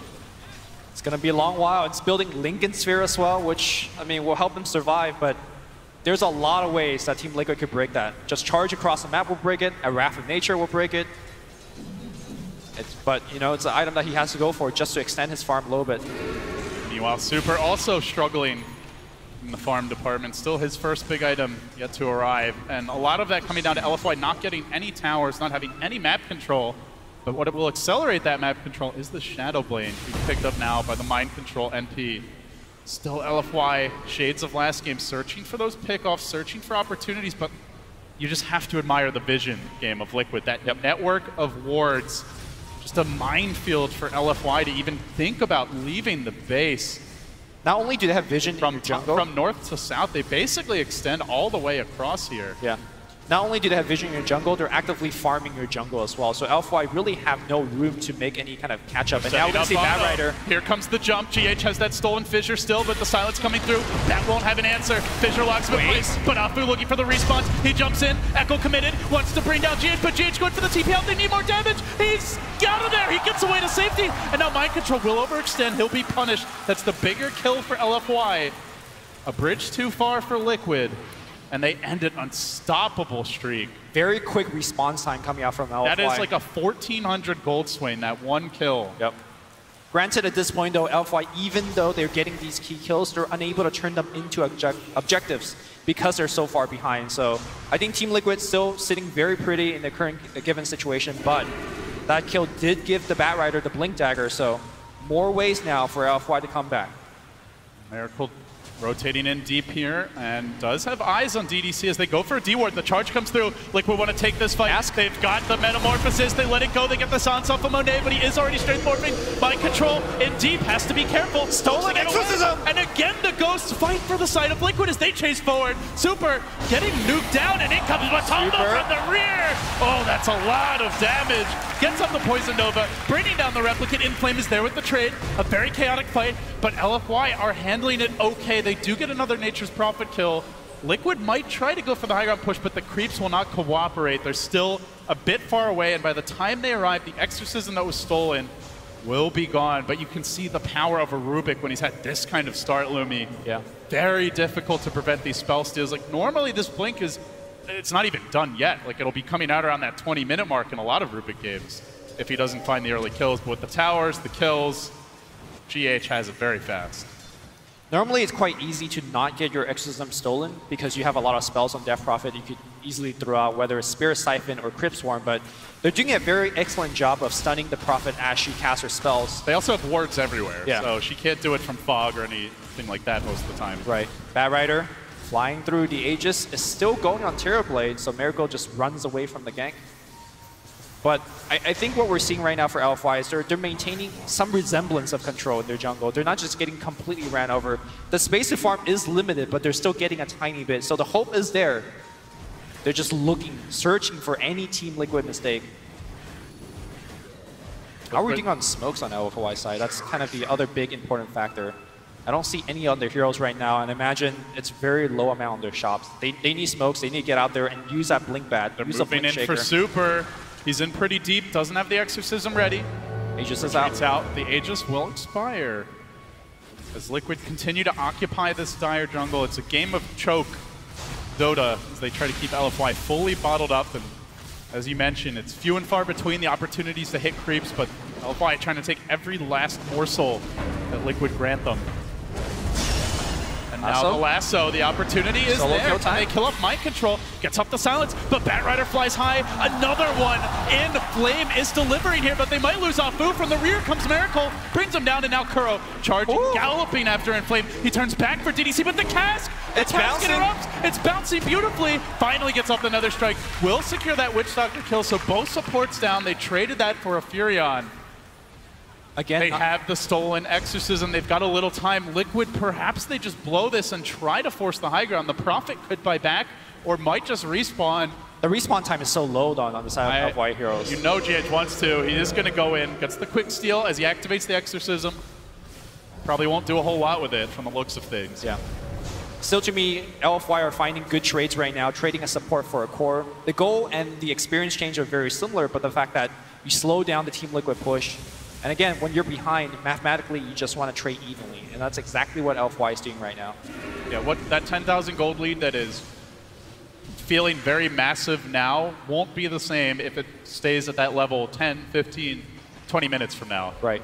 K: It's going to be a long while. It's building Lincoln Sphere as well, which, I mean, will help them survive, but there's a lot of ways that Team Liquid could break that. Just charge across the map will break it, a Wrath of Nature will break it. But, you know, it's an item that he has to go for just to extend his farm a little bit.
J: Meanwhile, Super also struggling in the farm department. Still his first big item yet to arrive. And a lot of that coming down to LFY not getting any towers, not having any map control. But what it will accelerate that map control is the Shadow Blade, being picked up now by the Mind Control NP. Still LFY, shades of last game, searching for those pickoffs, searching for opportunities, but you just have to admire the vision game of Liquid. That network of wards, just a minefield for LFY to even think about leaving the base.
K: Not only do they have vision from jungle,
J: from north to south, they basically extend all the way across here.
K: Yeah. Not only do they have vision in your jungle, they're actively farming your jungle as well. So LFY really have no room to make any kind of catch-up. And now we're going to see Bat Rider.
J: Here comes the jump. GH has that stolen Fissure still, but the silence coming through. That won't have an answer. Fissure locks him in place, but Afu looking for the respawn. He jumps in. Echo committed. Wants to bring down GH, but GH going for the TP out. They need more damage. He's out of there. He gets away to safety. And now Mind Control will overextend. He'll be punished. That's the bigger kill for LFY. A bridge too far for Liquid. And they end an unstoppable streak.
K: Very quick response time coming out from LFY.
J: That is like a 1,400 gold swing, that one kill.
K: Yep. Granted, at this point, though, LFY, even though they're getting these key kills, they're unable to turn them into objectives because they're so far behind. So I think Team Liquid still sitting very pretty in the current given situation, but that kill did give the Bat Rider the Blink Dagger, so more ways now for LFY to come back.
J: Miracle rotating in deep here, and does have eyes on DDC as they go for a D-ward. The charge comes through. Liquid want to take this fight. They've got the Metamorphosis. They let it go. They get the silence off of Monet, but he is already strength morphing. Mind Control in deep. Has to be careful. Stolen Exorcism! And again, the Ghosts fight for the side of Liquid as they chase forward. Super getting nuked down, and in comes Matombo from the rear. Oh, that's a lot of damage. Gets up the Poison Nova, bringing down the Replicant. Inflame is there with the trade. A very chaotic fight, but LFY are handling it okay. They do get another Nature's Prophet kill. Liquid might try to go for the high ground push, but the creeps will not cooperate. They're still a bit far away, and by the time they arrive, the Exorcism that was stolen will be gone. But you can see the power of a Rubik when he's had this kind of start, Lumi.
K: Yeah.
J: Very difficult to prevent these spell steals. Like, normally this blink is, it's not even done yet. Like, it'll be coming out around that 20-minute mark in a lot of Rubik games if he doesn't find the early kills. But with the towers, the kills, GH has it very fast.
K: Normally, it's quite easy to not get your Exorcism stolen because you have a lot of spells on Death Prophet you could easily throw out, whether it's Spirit Siphon or Crypt Swarm, but they're doing a very excellent job of stunning the Prophet as she casts her spells.
J: They also have wards everywhere, so she can't do it from fog or anything like that most of the time.
K: Right. Bat Rider flying through the Aegis is still going on Terrorblade, so Miracle just runs away from the gank. But I think what we're seeing right now for LFY is they're maintaining some resemblance of control in their jungle. They're not just getting completely ran over. The space to farm is limited, but they're still getting a tiny bit. So the hope is there. They're just looking, searching for any Team Liquid mistake. How are we doing on smokes on LFY side? That's kind of the other big important factor. I don't see any other heroes right now, and imagine it's very low amount on their shops. They need smokes, they need to get out there and use that Blink Bat.
J: They're moving in for Super. He's in pretty deep, doesn't have the Exorcism ready.
K: Aegis is out.
J: The Aegis will expire. As Liquid continue to occupy this dire jungle, it's a game of choke Dota as they try to keep LFY fully bottled up. And as you mentioned, it's few and far between the opportunities to hit creeps, but LFY trying to take every last morsel that Liquid grant them. And now the lasso, the opportunity is there. They kill up Mind Control, gets up the silence, but Bat Rider flies high. Another one in Flame is delivering here, but they might lose Afu. From the rear comes Miracle, brings him down, and now Kuro charging, galloping after Inflame. He turns back for DDC, but the cask, interrupts. It's bouncing beautifully. Finally gets up another strike. Will secure that Witch Doctor kill, so both supports down. They traded that for a Furion.
K: Again,
J: they have the stolen Exorcism. They've got a little time. Liquid, perhaps they just blow this and try to force the high ground. The Prophet could buy back or might just respawn.
K: The respawn time is so low on the side of White Heroes.
J: You know GH wants to. He is going to go in. Gets the quick steal as he activates the Exorcism. Probably won't do a whole lot with it from the looks of things.
K: Yeah. Still, to me, LFY are finding good trades right now, trading a support for a core. The goal and the experience change are very similar, but the fact that You slow down the Team Liquid push. And again, when you're behind, mathematically, you just want to trade evenly. And that's exactly what L.G.D..FY is doing right now.
J: Yeah, what that 10,000 gold lead that is feeling very massive now won't be the same if it stays at that level 10, 15, 20 minutes from now.
K: Right.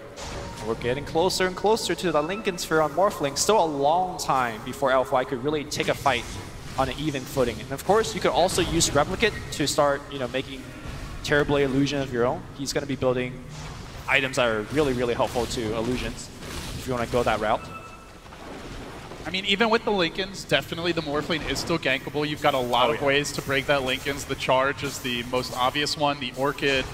K: We're getting closer and closer to the Lincoln Sphere on Morphling. Still a long time before L.G.D.FY could really take a fight on an even footing. And of course, you could also use Replicate to start, making Terrorblade Illusion of your own. He's going to be building items that are really, really helpful to Illusions if you want to go that route.
J: I mean, even with the Lincolns, definitely the Morphling is still gankable. You've got a lot of ways to break that Lincolns. The Charge is the most obvious one. The Orchid,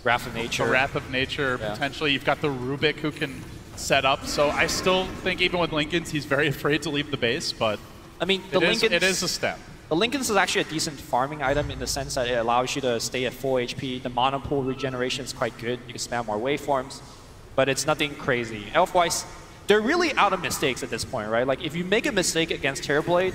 K: Wrath of Nature.
J: The Wrath of Nature, potentially. You've got the Rubik who can set up. So I still think even with Lincolns, he's very afraid to leave the base, but
K: I mean,
J: it is a step.
K: The Lincolns is actually a decent farming item in the sense that it allows you to stay at full HP. The mono pool regeneration is quite good. You can spam more waveforms, but it's nothing crazy. L.G.D.FY, they're really out of mistakes at this point, right? Like, if you make a mistake against Terrorblade,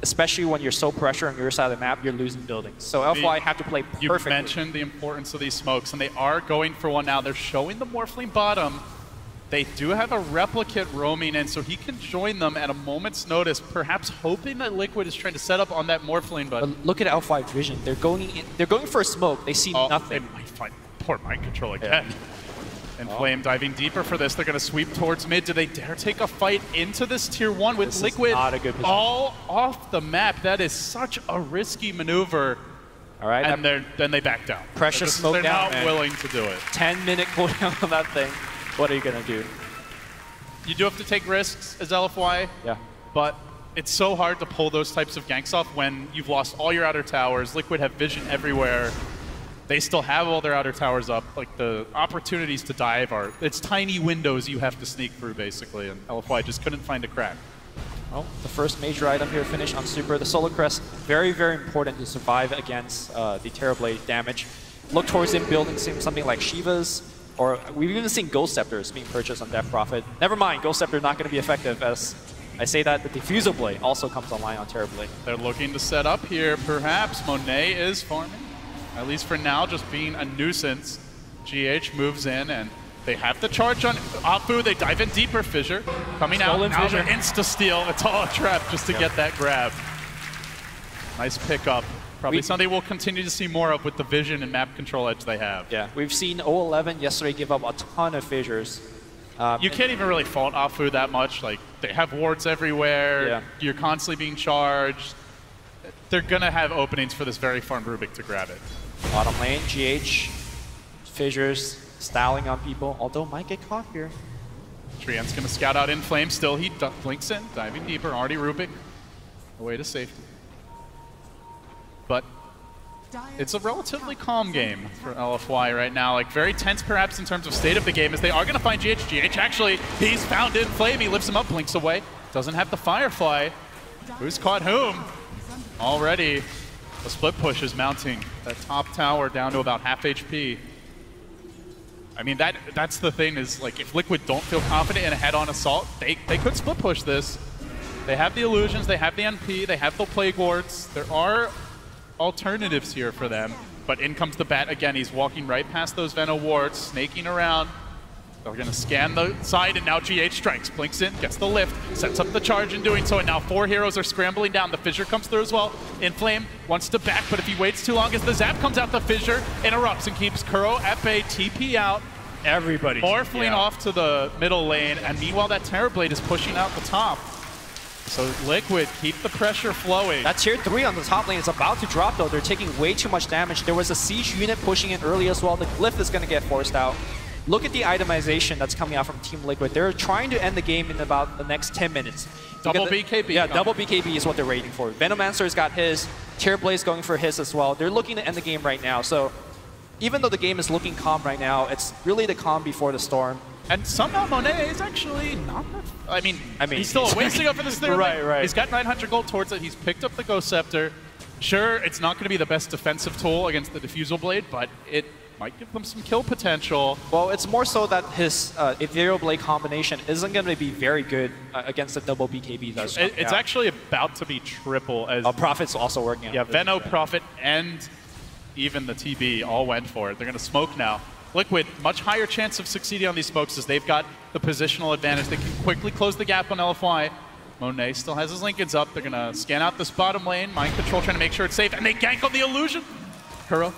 K: especially when you're so pressured on your side of the map, you're losing buildings. So L.G.D.FY have to play perfectly.
J: You mentioned the importance of these smokes, and they are going for one now. They're showing the Morphling bottom. They do have a Replicate roaming in, so he can join them at a moment's notice, perhaps hoping that Liquid is trying to set up on that Morphling. But
K: look at L.G.DFY vision. They're going for a smoke. They see nothing.
J: They might find poor mind control again. And Flame diving deeper for this. They're going to sweep towards mid. Do they dare take a fight into this tier 1 with Liquid all off the map? That is such a risky maneuver.
K: All right.
J: And then they back down.
K: Precious smoke
J: down.
K: They're
J: not willing to do it.
K: 10-minute cooldown on that thing. What are you going to do?
J: You do have to take risks as L.G.DFY.
K: Yeah.
J: But it's so hard to pull those types of ganks off when you've lost all your outer towers. Liquid have vision everywhere. They still have all their outer towers up. Like, the opportunities to dive it's tiny windows you have to sneak through, basically, and L.G.DFY just couldn't find a crack.
K: Well, the first major item here finished on Super. The Solar Crest, very, very important to survive against the Terrorblade damage. Look towards him building something like Shiva's, or we've even seen Ghost Scepters being purchased on Death Prophet. Never mind, Ghost Scepter not going to be effective, as I say that the Diffusal Blade also comes online on Terrorblade.
J: They're looking to set up here, perhaps. Monet is farming. At least for now, just being a nuisance. GH moves in, and they have the charge on Apu. They dive in deeper. Fissure coming out. Now they're insta-steal. It's all a trap just to get that grab. Nice pickup. Probably something we'll continue to see more of with the vision and map control edge they have.
K: Yeah, we've seen 011 yesterday give up a ton of fissures.
J: You can't even really fault Afu that much. Like, they have wards everywhere.
K: Yeah.
J: You're constantly being charged. They're going to have openings for this very farm Rubik to grab it.
K: Bottom lane, GH, fissures, styling on people, although might get caught here.
J: Trien's going to scout out in Flame. Still, he blinks in, diving deeper. Already Rubik away to safety. But it's a relatively calm game for L.G.DFY right now. Like, very tense perhaps in terms of state of the game, as they are going to find GH. GH actually, he's found in Flame. He lifts him up, blinks away. Doesn't have the Firefly. Who's caught whom? Already, the split push is mounting. That top tower down to about half HP. I mean, that's the thing is, like, if Liquid don't feel confident in a head-on assault, they could split push this. They have the illusions, they have the NP, they have the Plague Wards. There are alternatives here for them, but in comes the bat again. He's walking right past those Venom wards, snaking around. They're going to scan the side, and now GH strikes. Blinks in, gets the lift, sets up the charge in doing so, and now 4 heroes are scrambling down. The Fissure comes through as well. Inflame wants to back, but if he waits too long, as the Zap comes out, the Fissure interrupts and keeps Kuro at bay. TP out.
F: Everybody.
J: Morphling off to the middle lane, and meanwhile that Terrorblade is pushing out the top. So Liquid, keep the pressure flowing.
K: That tier 3 on the top lane is about to drop, though. They're taking way too much damage. There was a siege unit pushing in early as well. The Glyph is going to get forced out. Look at the itemization that's coming out from Team Liquid. They're trying to end the game in about the next 10 minutes.
J: Double BKB.
K: Yeah, double BKB is what they're waiting for. Venomancer's got his. Terrorblade's going for his as well. They're looking to end the game right now. So even though the game is looking calm right now, it's really the calm before the storm.
J: And somehow Monet is actually not that... I mean he's still wasting up for this third lane.
K: Right.
J: He's got 900 gold towards it. He's picked up the Ghost Scepter. Sure, it's not going to be the best defensive tool against the Diffusal Blade, but it might give them some kill potential.
K: Well, it's more so that his Ethereal Blade combination isn't going to be very good against the double BKB.
J: It's actually about to be triple. As
K: Prophet's also working on it.
J: Yeah, Veno, Prophet, and even the TB all went for it. They're going to smoke now. Liquid, much higher chance of succeeding on these smokes as they've got the positional advantage. They can quickly close the gap on LFY. Monet still has his Lincolns up. They're going to scan out this bottom lane. Mind control trying to make sure it's safe. And they gank on the illusion. Kuro.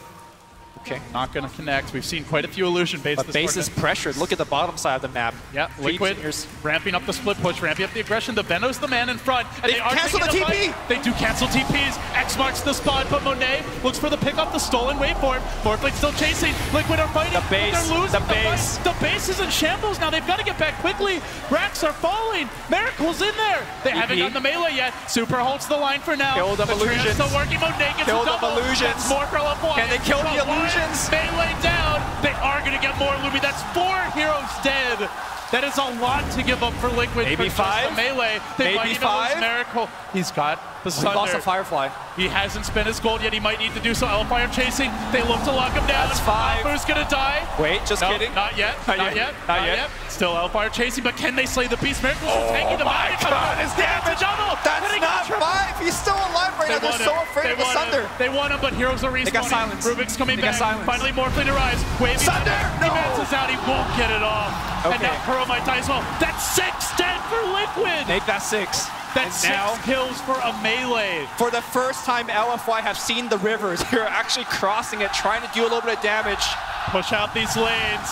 K: Okay.
J: Not going to connect. We've seen quite a few illusion baits.
K: But base is pressured. Look at the bottom side of the map.
J: Yeah, Liquid ramping up the split push, ramping up the aggression. The Veno's the man in front. And they are
K: cancel the TP!
J: They do cancel TPs. X marks the spot, but Monet looks for the pick up the stolen waveform. Forfeit still chasing. Liquid are fighting.
K: The base.
J: They're losing
K: the base.
J: The base is in shambles now. They've got to get back quickly. Racks are falling. Miracle's in there. They haven't gotten the melee yet. Super holds the line for now.
K: Kill them illusions.
J: Still working. Monet gets
K: kill
J: a double.
K: Them illusions.
J: That's more for LFY.
K: Can they kill the illusions?
J: Melee down. They are going to get more, Newbee. That's 4 heroes dead. That is a lot to give up for Liquid.
K: Maybe
J: for
K: 5.
J: The melee. They
K: Maybe
J: might
K: 5.
J: Miracle. He's got the Thunder.
K: He lost a Firefly.
J: He hasn't spent his gold yet. He might need to do so. LFY are chasing. They look to lock him down.
K: That's 5.
J: Who's going to die?
K: Wait, just kidding.
J: Not yet. Not yet. Still LFY are chasing, but can they slay the Beast? Miracle's taking them out.
K: Oh my God, his damage. That's not 5. He's still alive right now. They're so afraid of the Sunder.
J: They want him, but heroes are respawning.
K: They got silence.
J: Rubik's coming
K: they
J: back.
K: Got silence.
J: Finally, Morphling arrives. Waving.
K: Sunder!
J: He bounces out. He won't get it off.
K: Okay.
J: And now Kuro might die as well. That's 6 dead for Liquid.
K: Make that 6.
J: That's 6 kills for a melee.
K: For the first time, LFY have seen the rivers. They're actually crossing it, trying to do a little bit of damage.
J: Push out these lanes.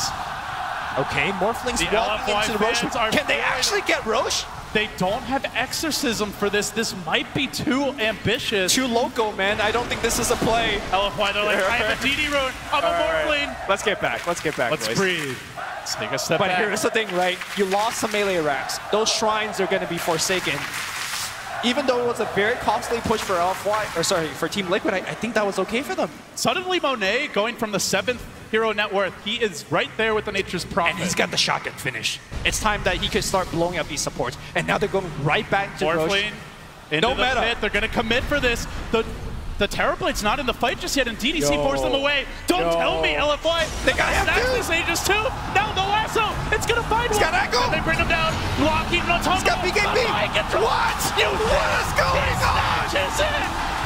K: Okay, Morphling's walking into the Roche. Can they actually get Roche?
J: They don't have Exorcism for this. This might be too ambitious.
K: Too loco, man. I don't think this is a play.
J: LFY, they're like, I have a DD rune. I'm a Morphling.
K: Right. Let's get back. Let's get back,
J: Let's
K: boys.
J: breathe. Let's take a step back.
K: But here's the thing, right? You lost some melee racks. Those shrines are going to be forsaken. Even though it was a very costly push for LFY, or sorry, for Team Liquid, I think that was okay for them.
J: Suddenly, Monet going from the 7th hero net worth, he is right there with the Nature's Prophet.
K: And he's got the shotgun finish. It's time that he could start blowing up these supports. And now they're going right back to Roche.
J: No meta. Pit. They're going to commit for this. The Terrorblade's not in the fight just yet, and DDC forced them away. Don't tell me, LFY. They got Natus Aegis too. Now the lasso. It's going to find
K: him. He's got Echo.
J: And they bring him down. Blocking Notomo.
K: He's got BKB. What? What is going on?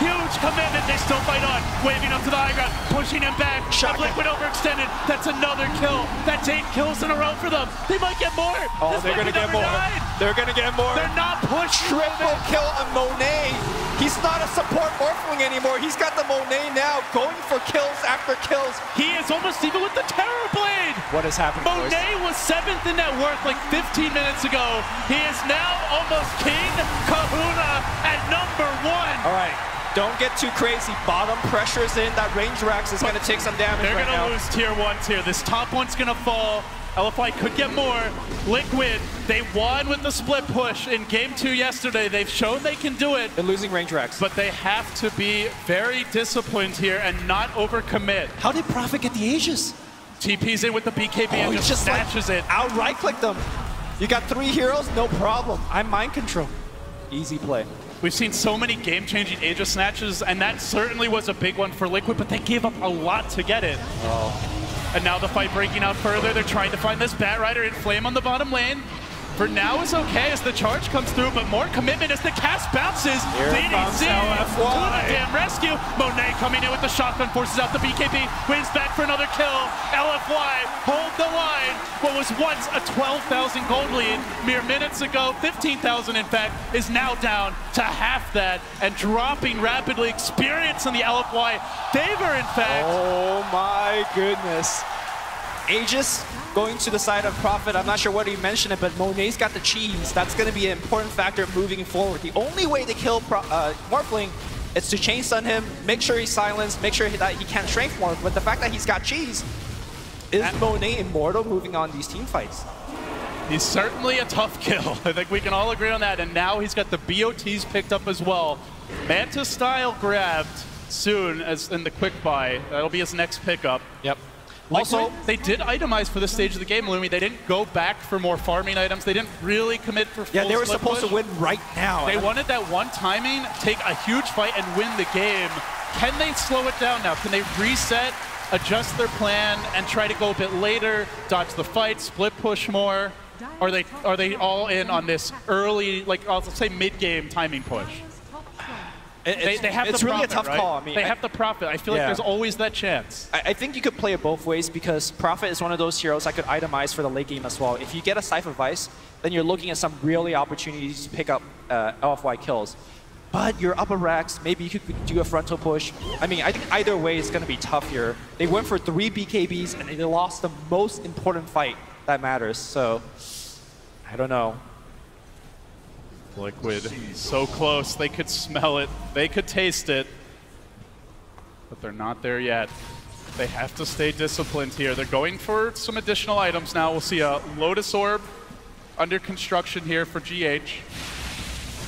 J: Huge commitment. They still fight on. Waving up to the high ground. Pushing him back. Liquid overextended. That's another kill. That's 8 kills in a row for them. They might get more.
K: Oh, they're going to get more. They're going to get more.
J: They're not pushing.
K: Triple kill on Monet. He's not a support Morphling anymore. He's got the Monet now, going for kills after kills.
J: He is almost even with the Terrorblade.
K: What is happening,
J: Monet was 7th in net worth like 15 minutes ago. He is now almost King Kahuna at number 1.
K: All right. Don't get too crazy. Bottom pressure's in. That range racks is going to take some damage
J: right now. They're going to lose tier 1 tier. This top one's going to fall. LFY could get more. Liquid, they won with the split push in game 2 yesterday. They've shown they can do it.
K: They're losing range racks.
J: But they have to be very disciplined here and not overcommit.
K: How did Prophet get the Aegis?
J: TP's in with the BKB and just snatches it.
K: Out right-click them. You got 3 heroes, no problem. I'm mind control. Easy play.
J: We've seen so many game-changing Aegis snatches, and that certainly was a big one for Liquid, but they gave up a lot to get it. And now the fight breaking out further. They're trying to find this Batrider in Flame on the bottom lane. For now is okay as the charge comes through, but more commitment as the cast bounces. DDC to the damn rescue. Monet coming in with the shotgun, forces out the BKB, wins back for another kill. LFY hold the line. What was once a 12,000 gold lead mere minutes ago, 15,000 in fact, is now down to half that and dropping rapidly. Experience in the LFY favor, in fact.
K: Oh my goodness. Aegis going to the side of Prophet. I'm not sure what he mentioned it, but Monet's got the cheese. That's going to be an important factor moving forward. The only way to kill Morphling is to chain stun him, make sure he's silenced, make sure that he can't strength morph. But the fact that he's got cheese, is Monet immortal moving on these team fights?
J: He's certainly a tough kill. I think we can all agree on that. And now he's got the BOTs picked up as well. Manta style grabbed soon as in the quick buy. That'll be his next pickup.
K: Yep.
J: Also, they did itemize for this stage of the game, Newbee. They didn't go back for more farming items. They didn't really commit for full
K: they were supposed to win right now.
J: They wanted that one timing, take a huge fight, and win the game. Can they slow it down now? Can they reset, adjust their plan, and try to go a bit later, dodge the fight, split push more? Are they all in on this early, like I'll say mid-game timing push? They have
K: it's
J: the
K: really
J: profit,
K: a tough
J: right?
K: call. I mean,
J: they have the profit. I feel like there's always that chance.
K: I think you could play it both ways because Prophet is one of those heroes I could itemize for the late game as well. If you get a Scythe of Vice, then you're looking at some really opportunities to pick up LFY kills. But your upper racks, maybe you could do a frontal push. I mean, I think either way is going to be tough here. They went for 3 BKBs and they lost the most important fight that matters. So, I don't know.
J: Liquid, so close. They could smell it. They could taste it. But they're not there yet. They have to stay disciplined here. They're going for some additional items now. We'll see a Lotus Orb under construction here for GH.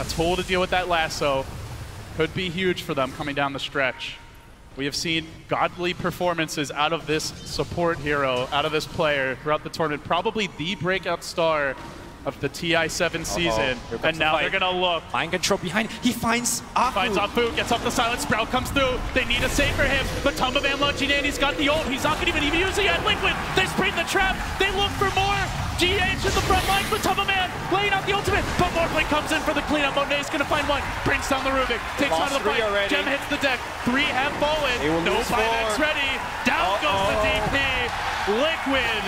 J: A tool to deal with that lasso. Could be huge for them coming down the stretch. We have seen godly performances out of this support hero, out of this player throughout the tournament. Probably the breakout star of the TI7 season. And now they're going to look.
K: Mind control behind. He finds Afu.
J: Finds Afu, gets off the silent. Sprout comes through. They need a save for him. But Tumbaman launching in. He's got the ult. He's not going to even use it yet. Liquid, they spring the trap. They look for more. GH in the front line with Tumbaman laying out the ultimate. But Morphling comes in for the cleanup. Monet's going to find one. Brings down the Rubik. Takes out of the fight.
K: Already.
J: Gem hits the deck. 3 have fallen. No buybacks ready. Down goes the DP. Liquid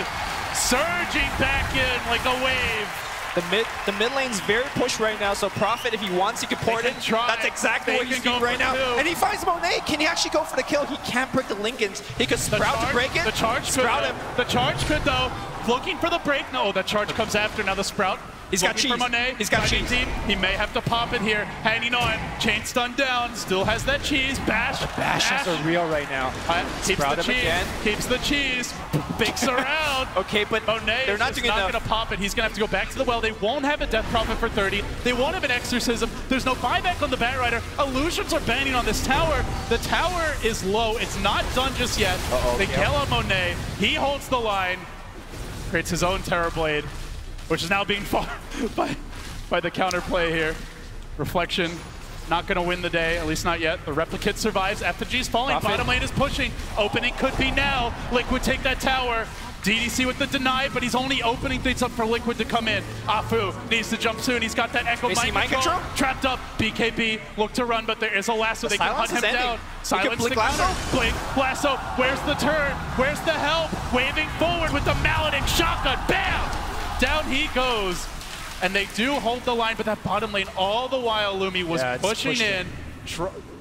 J: surging back in like a wave.
K: The mid lane's very pushed right now, so Prophet, if he wants, he can port it. That's exactly what he's doing right now. And he finds Monet. Can he actually go for the kill? He can't break the Lincolns. He could Sprout to break it.
J: The charge
K: Sprout him.
J: The charge could, though. Looking for the break. No, that charge comes after. Now the Sprout.
K: He's got cheese.
J: For Monet.
K: He's got cheese.
J: Team. He may have to pop it here. Hanging on. Chain stun down. Still has that cheese. Bash.
K: Bash is real right now.
J: Keeps
K: Sprout
J: the
K: him
J: cheese.
K: again.
J: Keeps the cheese. Binks around.
K: Okay, but
J: Monet
K: they're not doing enough.
J: going to pop it. He's going to have to go back to the well. They won't have a Death Prophet for 30. They won't have an Exorcism. There's no buyback on the Batrider. Illusions are banning on this tower. The tower is low. It's not done just yet. They kill on Monet. He holds the line. Creates his own Terrorblade, which is now being fought by the counterplay here. Reflection, not going to win the day, at least not yet. The Replicant survives. FG's falling.
K: Prophet.
J: Bottom lane is pushing. Opening could be now. Liquid take that tower. DDC with the deny, but he's only opening things up for Liquid to come in. Afu needs to jump soon. He's got that Echo mind control. Trapped up. BKB look to run, but there is a lasso. They can hunt him down. Silence the counter. Blink. Lasso. Where's the turn? Where's the help? Waving forward with the mallet and shotgun. Bam! Down he goes. And they do hold the line, but that bottom lane, all the while Lumi was pushing in.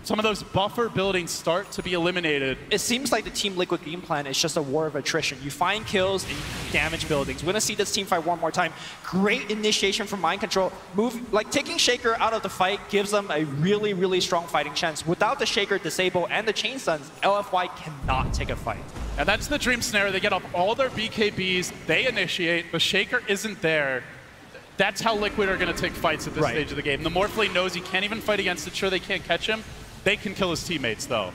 J: Some of those buffer buildings start to be eliminated.
K: It seems like the Team Liquid game plan is just a war of attrition. You find kills and you damage buildings. We're gonna see this team fight one more time. Great initiation from Mind Control. Taking Shaker out of the fight gives them a really, really strong fighting chance. Without the Shaker, Disable, and the Chain Stuns, LFY cannot take a fight.
J: And that's the dream scenario. They get off all their BKBs, they initiate, the Shaker isn't there. That's how Liquid are going to take fights at this stage of the game. The Morphling knows he can't even fight against it. Sure, they can't catch him. They can kill his teammates, though.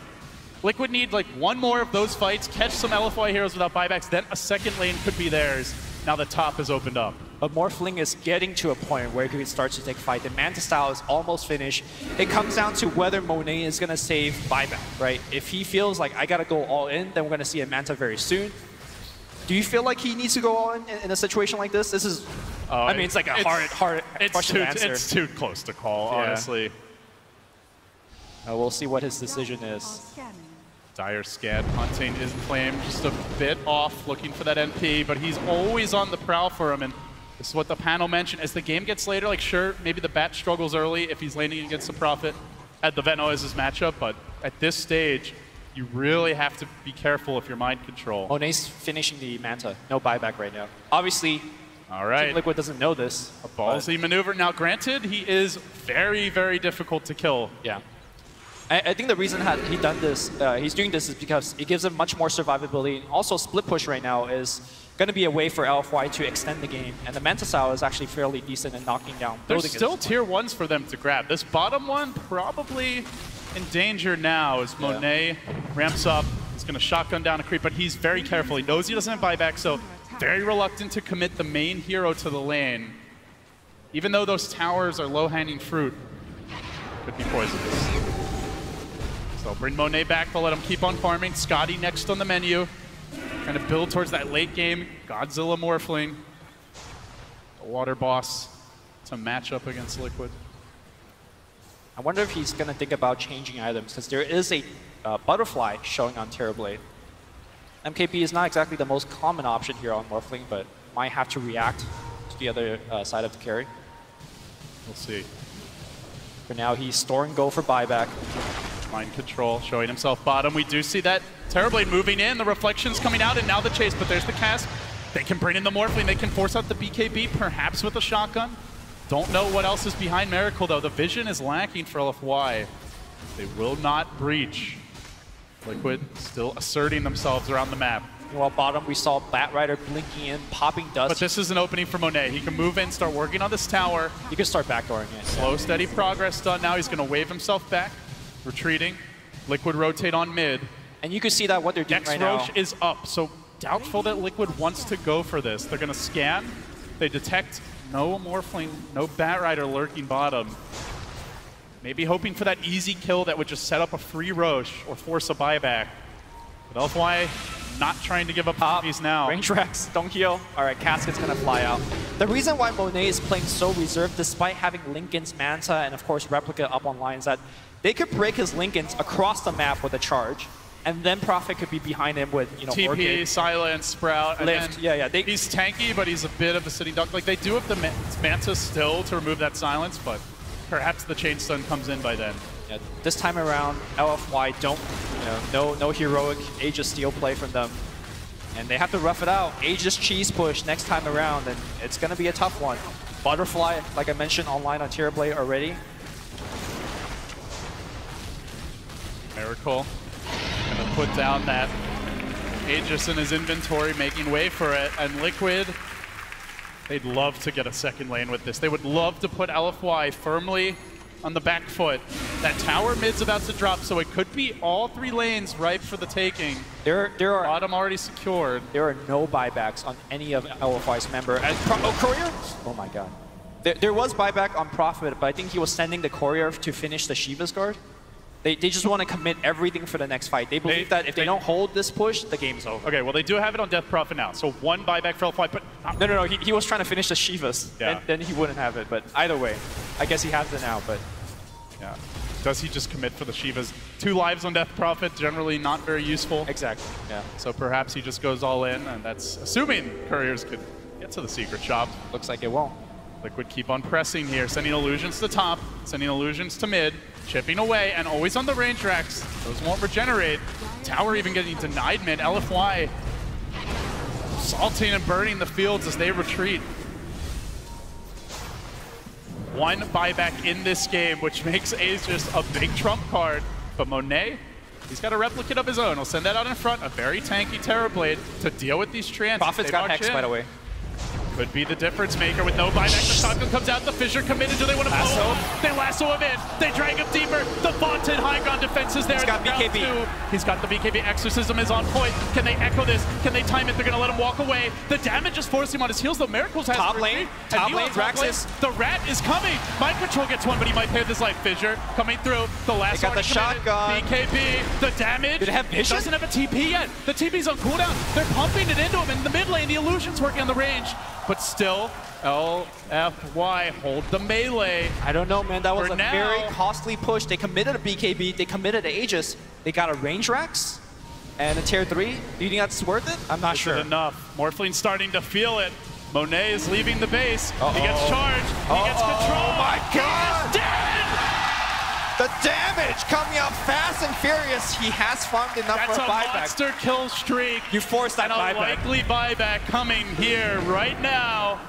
J: Liquid need like one more of those fights, catch some LFY heroes without buybacks, then a second lane could be theirs. Now the top is opened up.
K: But Morphling is getting to a point where he starts to take fight. The Manta style is almost finished. It comes down to whether Monet is going to save buyback, right? If he feels like I got to go all in, then we're going to see a Manta very soon. Do you feel like he needs to go all in a situation like this? This is, I mean, it's like a hard question to answer.
J: It's too close to call, honestly.
K: We'll see what his decision is.
J: Dire scan hunting is Flame just a bit off, looking for that NP, but he's always on the prowl for him, and this is what the panel mentioned. As the game gets later, like sure, maybe the Bat struggles early if he's laning against the Prophet at the Veno as his matchup, but at this stage, you really have to be careful if you're Mind Control.
K: Monet's finishing the Manta. No buyback right now. Obviously,
J: all right.
K: Team Liquid doesn't know this.
J: A ballsy maneuver. Now, granted, he is very, very difficult to kill.
K: Yeah. I think the reason he's doing this is because it gives him much more survivability. Also, split push right now is going to be a way for LFY to extend the game. And the Manta style is actually fairly decent in knocking down
J: There's
K: buildings.
J: still tier 1s for them to grab. This bottom one probably in danger now as Monet ramps up. He's going to shotgun down a creep, but he's very careful. He knows he doesn't have buyback, so very reluctant to commit the main hero to the lane. Even though those towers are low-hanging fruit, could be poisonous. So bring Monet back, they'll let him keep on farming. Scotty next on the menu. Trying to build towards that late game Godzilla Morphling. The water boss to match up against Liquid.
K: I wonder if he's going to think about changing items, because there is a butterfly showing on Terrorblade. MKB is not exactly the most common option here on Morphling, but might have to react to the other side of the carry.
J: We'll see.
K: For now, he's storing gold for buyback.
J: Mind control, showing himself bottom. We do see that Terrorblade moving in, the reflections coming out, and now the chase, but there's the cast. They can bring in the Morphling, they can force out the BKB, perhaps with a shotgun. Don't know what else is behind Miracle, though. The vision is lacking for LFY. They will not breach. Liquid still asserting themselves around the map.
K: Meanwhile, bottom, we saw Batrider blinking in, popping dust.
J: But this is an opening for Monet. He can move in, start working on this tower.
K: He can start backdooring it.
J: Slow, steady progress done. Now he's going to wave himself back, retreating. Liquid rotate on mid.
K: And you can see that what they're doing right now.
J: Roche is up, so doubtful that Liquid wants to go for this. They're going to scan. They detect no Morphling, no Batrider lurking bottom. Maybe hoping for that easy kill that would just set up a free Roche or force a buyback. But LFY not trying to give up these now.
K: Range Rex, don't heal. All right, Casket's going to fly out. The reason why Monet is playing so reserved, despite having Linken's Manta and, of course, Replica up online, is that they could break his Linken's across the map with a charge, and then Prophet could be behind him with, you know,
J: TP,
K: Orchid,
J: Silence, Sprout,
K: Lift.
J: And
K: yeah.
J: He's tanky, but he's a bit of a sitting duck. Like, they do have the Manta still to remove that Silence, but perhaps the Chain Stun comes in by then.
K: Yeah, this time around, LFY don't, no heroic Aegis Steel play from them. And they have to rough it out. Aegis Cheese push next time around, and it's going to be a tough one. Butterfly, like I mentioned, online on Terrorblade already.
J: Miracle gonna put down that Aegis in his inventory, making way for it. And Liquid, they'd love to get a second lane with this. They would love to put LFY firmly on the back foot. That tower mid's about to drop, so it could be all 3 lanes ripe for the taking.
K: There are
J: bottom already secured.
K: There are no buybacks on any of LFY's member. Courier? Oh my god. There was buyback on Prophet, but I think he was sending the Courier to finish the Shiva's guard. They just want to commit everything for the next fight. They believe that if they don't hold this push, the game's over.
J: Okay, well, they do have it on Death Prophet now, so 1 buyback for LFY, but...
K: No, he was trying to finish the Shivas.
J: Yeah.
K: Then he wouldn't have it, but either way, I guess he has it now, but...
J: Yeah. Does he just commit for the Shivas? 2 lives on Death Prophet, generally not very useful.
K: Exactly, yeah.
J: So perhaps he just goes all in, and that's assuming Couriers could get to the secret shop.
K: Looks like it won't.
J: Liquid keep on pressing here, sending illusions to top, sending illusions to mid, chipping away, and always on the range racks. Those won't regenerate. Tower even getting denied mid. LFY salting and burning the fields as they retreat. 1 buyback in this game, which makes Aegis a big trump card. But Monet, he's got a replicate of his own. He'll send that out in front, a very tanky Terrorblade to deal with these transits.
K: Prophet's got Hex, by the way.
J: Could be the difference maker with no buyback. The shotgun comes out, the Fissure committed. Do they want to blow him? They lasso him in. They drag him deeper. The vaunted high ground defense is there.
K: He's got BKB.
J: He's got the BKB. Exorcism is on point. Can they echo this? Can they time it? They're going to let him walk away. The damage is forcing him on his heels, though. Miracles has
K: top lane, Draxus.
J: The rat is coming. Mind Control gets 1, but he might pay this life. Fissure coming through. The last
K: got the shotgun.
J: BKB. The damage.
K: Did it have vision?
J: Doesn't have a TP yet. The TP's on cooldown. They're pumping it into him in the mid lane. The illusion's working on the range. But still, LFY hold the melee.
K: I don't know, man. That was a very costly push. They committed a BKB. They committed a Aegis. They got a range Rex and a tier 3. Do you think that's worth it? I'm not sure.
J: Is it enough? Morphling starting to feel it. Monet is leaving the base. He gets charged. He gets control.
K: Oh my god!
J: He is dead!
K: The damage coming out fast and furious. He has farmed enough for a buyback.
J: That's a monster kill streak.
K: You forced that buyback.
J: And a likely buyback coming here right now.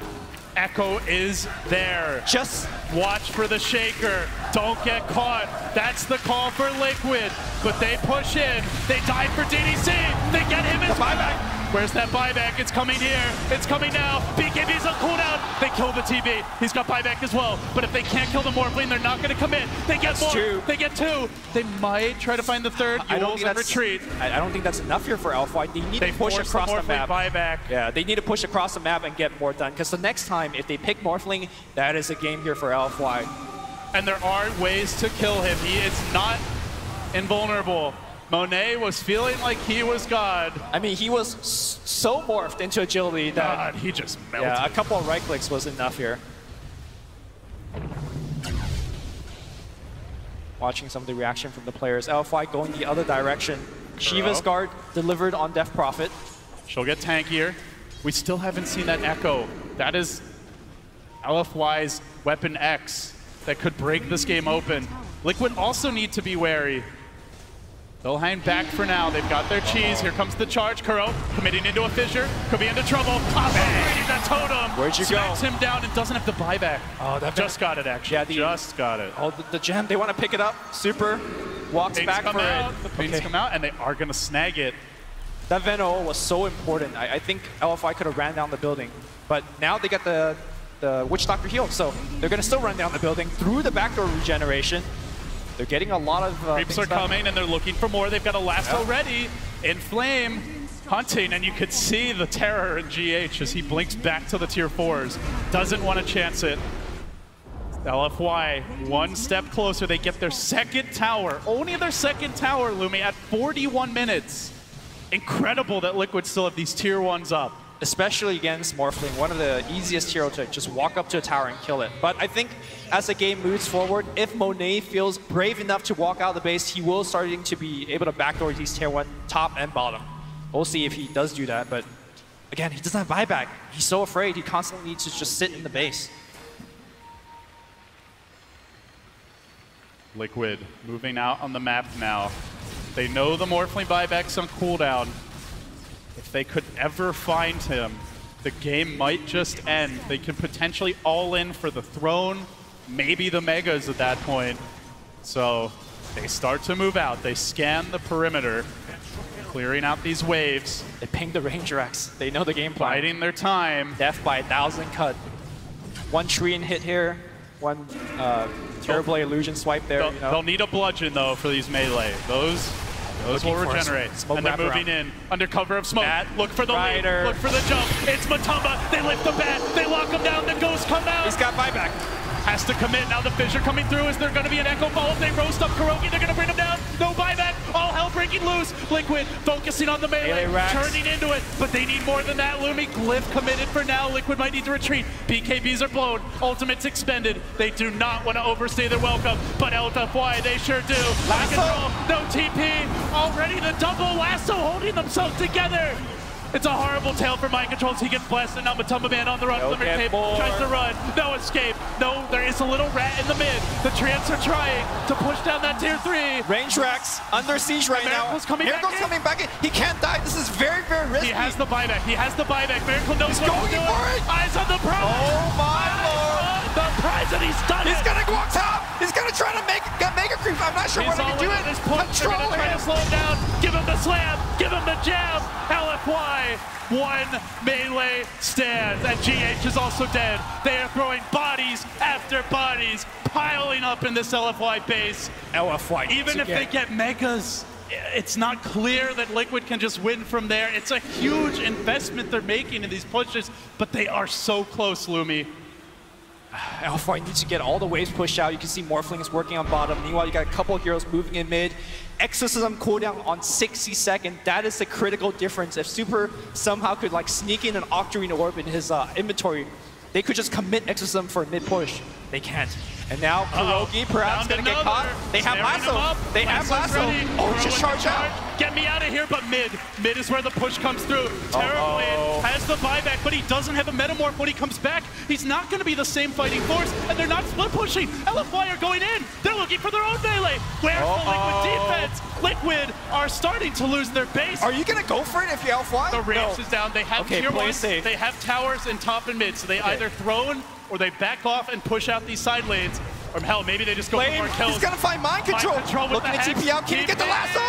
J: Echo is there.
K: Just
J: watch for the Shaker. Don't get caught. That's the call for Liquid. But they push in. They dive for DDC. They get him as well. Where's that buyback? It's coming here. It's coming now. BKB's on cooldown. They kill the TB. He's got buyback as well. But if they can't kill the Morphling, they're not going to commit. They get more.
K: 2.
J: They get 2. They might try to find the 3rd.
K: I don't think that's
J: retreat.
K: I don't think that's enough here for LFY. They need to push across the map.
J: Buyback.
K: Yeah, they need to push across the map and get more done. Because the next time, if they pick Morphling, that is a game here for LFY.
J: And there are ways to kill him. He is not invulnerable. Monet was feeling like he was God.
K: I mean, he was so morphed into agility that...
J: God, he just melted.
K: Yeah, a couple of right clicks was enough here. watching some of the reaction from the players. LFY going the other direction. Shiva's guard delivered on Death Prophet.
J: She'll get tankier. We still haven't seen that Echo. That is LFY's Weapon X that could break this game open. Liquid also need to be wary. They'll hang back for now. They've got their cheese. Here comes the charge. Kuro committing into a fissure. Could be into trouble. Operating that totem.
K: Where'd you
J: Smacks
K: go?
J: him down and doesn't have to buy back.
K: Oh, that
J: just got it, actually.
K: Yeah,
J: just got it.
K: Oh, the gem. They want to pick it up. Super walks
J: Pains
K: back
J: come
K: for
J: out.
K: it.
J: The pains come out, and they are going to snag it.
K: That Veno was so important. I think LFI could have ran down the building. But now they got the Witch Doctor healed, so they're going to still run down the building through the backdoor regeneration. They're getting a lot of
J: creeps are coming, and they're looking for more. They've got a lasso ready. In Flame, hunting, and you could see the terror in GH as he blinks back to the tier 4s. Doesn't want to chance it. LFY, one step closer. They get their second tower. Only their second tower, Lumi, at 41 minutes. Incredible that Liquid still have these tier 1s up.
K: Especially against Morphling, one of the easiest heroes to just walk up to a tower and kill it. But I think as the game moves forward, if Monet feels brave enough to walk out of the base, he will starting to be able to backdoor these tier 1 top and bottom. We'll see if he does do that, but again, he doesn't have buyback. He's so afraid, he constantly needs to just sit in the base.
J: Liquid moving out on the map now. They know the Morphling buyback's on cooldown. If they could ever find him, the game might just end. They could potentially all in for the throne, maybe the Megas at that point. So they start to move out. They scan the perimeter, clearing out these waves.
K: They ping the Ranger X. They know the game plan.
J: Biding their time.
K: Death by 1,000 cut. One Treant hit here. One Terrible Illusion swipe there.
J: They'll need a bludgeon, though, for these melee. Those will regenerate. And they're moving in under cover of smoke. Look for the lead. Look for the jump. It's Matumba. They lift the bat. They lock him down. The ghosts come out.
K: He's got buyback.
J: Has to commit. Now the fissure coming through. Is there going to be an echo follow? They roast up Kuroki. They're going to bring him down. No buyback. All hell breaking loose. Liquid focusing on the melee. Turning into it. But they need more than that. Lumi Glyph committed for now. Liquid might need to retreat. BKBs are blown. Ultimate's expended. They do not want to overstay their welcome. But LGD.FY, they sure do. Lasso. No TP. Already the double lasso holding themselves together. It's a horrible tale for mind controls. He gets blessed, and now Matumba Man on the run. Glimmer Cape tries to run. No escape. No, there is a little rat in the mid. The Trants are trying to push down that tier 3.
K: Range Rex under siege right now. Miracle's coming back in. He can't die. This is very, very risky.
J: He has the buyback. He has the buyback. Miracle knows what to do.
K: He's going for it.
J: Eyes on the prize.
K: Oh my lord.
J: The prize, and he's done it.
K: He's gonna go up top. He's gonna try to get Mega Creep. I'm not sure what he can do it.
J: They're gonna try to slow him down. Give him the slam. Give him the jab. LFY. One melee stands, and GH is also dead. They are throwing bodies after bodies, piling up in this LFY base.
K: LFY.
J: Even if they get Megas, it's not clear that Liquid can just win from there. It's a huge investment they're making in these pushes, but they are so close, Lumi.
K: LFY needs to get all the waves pushed out. You can see Morphling working on bottom. Meanwhile, you got a couple of heroes moving in mid. Exorcism cooldown on 60 seconds. That is the critical difference. If Super somehow could like sneak in an Octarine Orb in his inventory, they could just commit Exorcism for a mid push. They can't. And now Kurogi perhaps going to get caught. They have lasso. They have lasso. Oh, just charge out.
J: Get me out of here, but mid. Mid is where the push comes through. Terribly has the buyback, but he doesn't have a metamorph when he comes back. He's not going to be the same fighting force, and they're not split pushing. LFY are going in. They're looking for their own melee. Where's the Liquid defense? Liquid are starting to lose their base.
K: Are you going to go for it if you're LFY?
J: The range is down. They have tier 1s. They have towers in top and mid, so they either throne or they back off and push out these side lanes. Or hell, maybe they just go for more kills.
K: He's gonna find mind control. Looking at TP out. Can he get the lasso?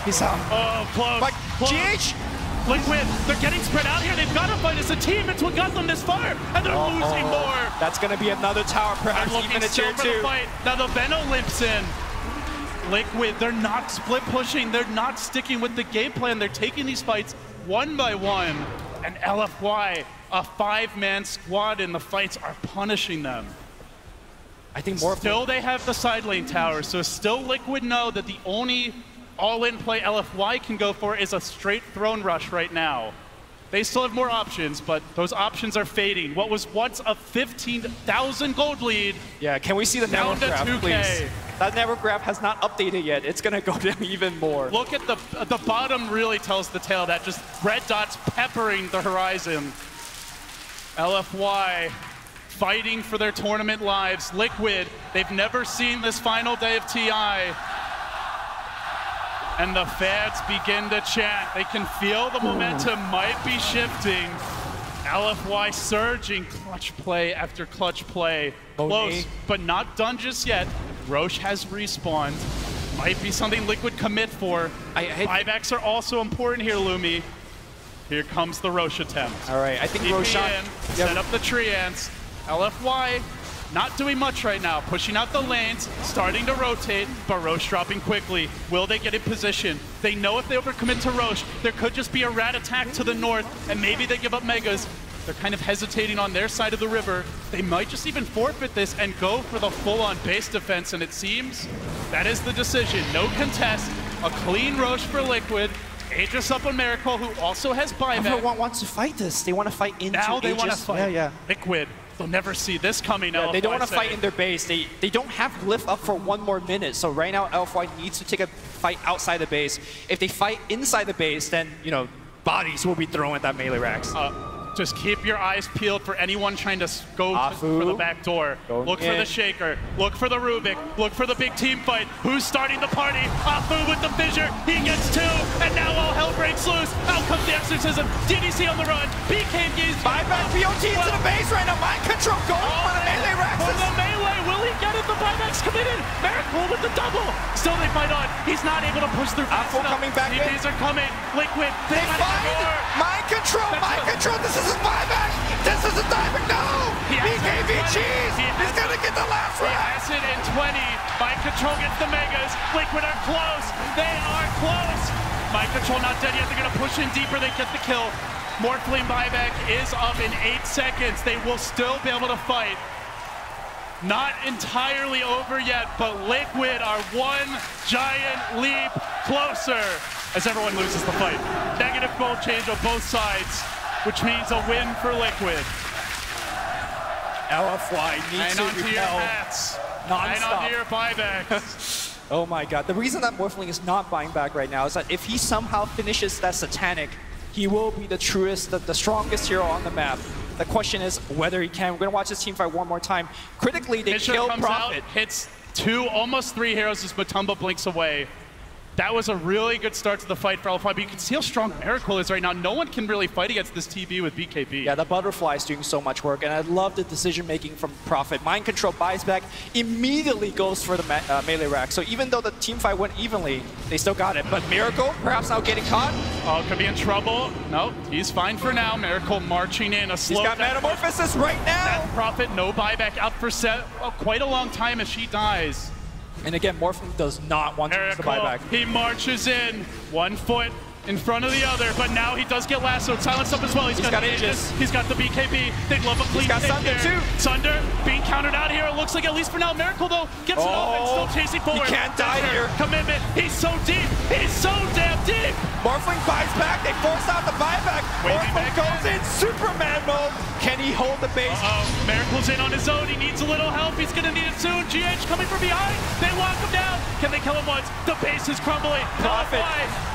K: He's out.
J: Oh, close.
K: Like,
J: close.
K: GH?
J: Liquid, they're getting spread out here. They've got to fight as a team. It's what got them this far. And they're losing more.
K: That's gonna be another tower, perhaps even a tier 2.
J: Now the Veno limps in. Liquid, they're not split pushing. They're not sticking with the game plan. They're taking these fights one by one. And LFY, a 5-man squad in the fights, are punishing them.
K: I think more.
J: Still, they have the side lane tower, so still Liquid know that the only all-in play LFY can go for is a straight throne rush right now. They still have more options, but those options are fading. What was once a 15,000 gold lead.
K: Yeah, can we see the
J: down
K: network
J: to
K: graph,
J: 2K.
K: please? That network graph has not updated yet. It's going to go down even more.
J: Look at the bottom really tells the tale. That just red dots peppering the horizon. LFY fighting for their tournament lives. Liquid, they've never seen this final day of TI. And the fans begin to chant. They can feel the momentum might be shifting. LFY surging, clutch play after clutch play. Close, but not done just yet. Roche has respawned. Might be something Liquid commit for. Buybacks are also important here, Lumi. Here comes the Roche attempt.
K: All right, I think Roche
J: set up the tree ants. LFY not doing much right now, pushing out the lanes, starting to rotate, but Roche dropping quickly. Will they get in position? They know if they overcommit to Roche, there could just be a rat attack to the north, and maybe they give up Megas. They're kind of hesitating on their side of the river. They might just even forfeit this and go for the full-on base defense, and it seems that is the decision. No contest, a clean Roche for Liquid. Aegis up on Miracle, who also has buyback.
K: Everyone wants to fight this. They want to fight into
J: Now they
K: Aegis.
J: want to fight.
K: Yeah.
J: Liquid. They'll never see this coming.
K: Yeah,
J: LFY
K: they don't want to
J: say.
K: fight in their base. They don't have Glyph up for one more minute. So right now, LFY needs to take a fight outside the base. If they fight inside the base, then, you know, bodies will be thrown at that melee racks.
J: Just keep your eyes peeled for anyone trying to go for the back door. Look for the Shaker. Look for the Rubik. Look for the big team fight. Who's starting the party? Afu with the fissure. He gets 2, and now all hell breaks loose. Out comes the exorcism. DDC on the run. BKB's
K: buyback BOT into the base right now. Mind control going for the melee racks.
J: For the melee. Will he get it? The buyback's committed. Miracle with the double. Still they fight on. He's not able to push through.
K: Afu coming back in.
J: DBs are coming. Liquid.
K: They find mind control. Mind control. This is his buyback. This is the timing. No. BKB cheese. He's going to get the last round.
J: He has it in 20. Mind control gets the Megas. Liquid are close. They are close. Mind control not dead yet. They're going to push in deeper. They get the kill. Morphling buyback is up in 8 seconds. They will still be able to fight. Not entirely over yet, but Liquid are one giant leap closer as everyone loses the fight. Negative goal change on both sides, which means a win for Liquid.
K: LFY needs to
J: repel. Your hats. And onto your buybacks.
K: Oh my god. The reason that Morphling is not buying back right now is that if he somehow finishes that Satanic, he will be the truest, the strongest hero on the map. The question is whether he can. We're going to watch this team fight one more time. Critically, they kill Prophet.
J: Hits 2, almost 3 heroes as Matumba blinks away. That was a really good start to the fight for LFY, but you can see how strong Miracle is right now. No one can really fight against this TB with BKB.
K: Yeah, the Butterfly is doing so much work, and I love the decision-making from Prophet. Mind control buys back, immediately goes for the melee rack. So even though the team fight went evenly, they still got it. But Miracle, perhaps now getting caught.
J: Oh, could be in trouble. Nope, he's fine for now. Miracle marching in, a slow.
K: He's got Metamorphosis right now.
J: That Prophet, no buyback, out for quite a long time as she dies.
K: And again, Morphling does not want to use the buyback.
J: He marches in, 1 foot in front of the other, but now he does get lassoed. Silenced up as well. He's got Aegis. He's got the BKB. They'd love a clean hit
K: Sunder
J: there.
K: too.
J: Sunder being countered out here. It looks like at least for now, Miracle though gets it off and still chasing forward.
K: He can't die here.
J: Commitment. He's so deep. He's so damn deep.
K: Morphling buys back. They force out the buyback. Morphling goes in Superman mode. Can he hold the base?
J: Miracle's in on his own. He needs a little help. He's going to need it soon. GH coming from behind. They lock him down. Can they kill him once? The base is crumbling.
K: Prophet.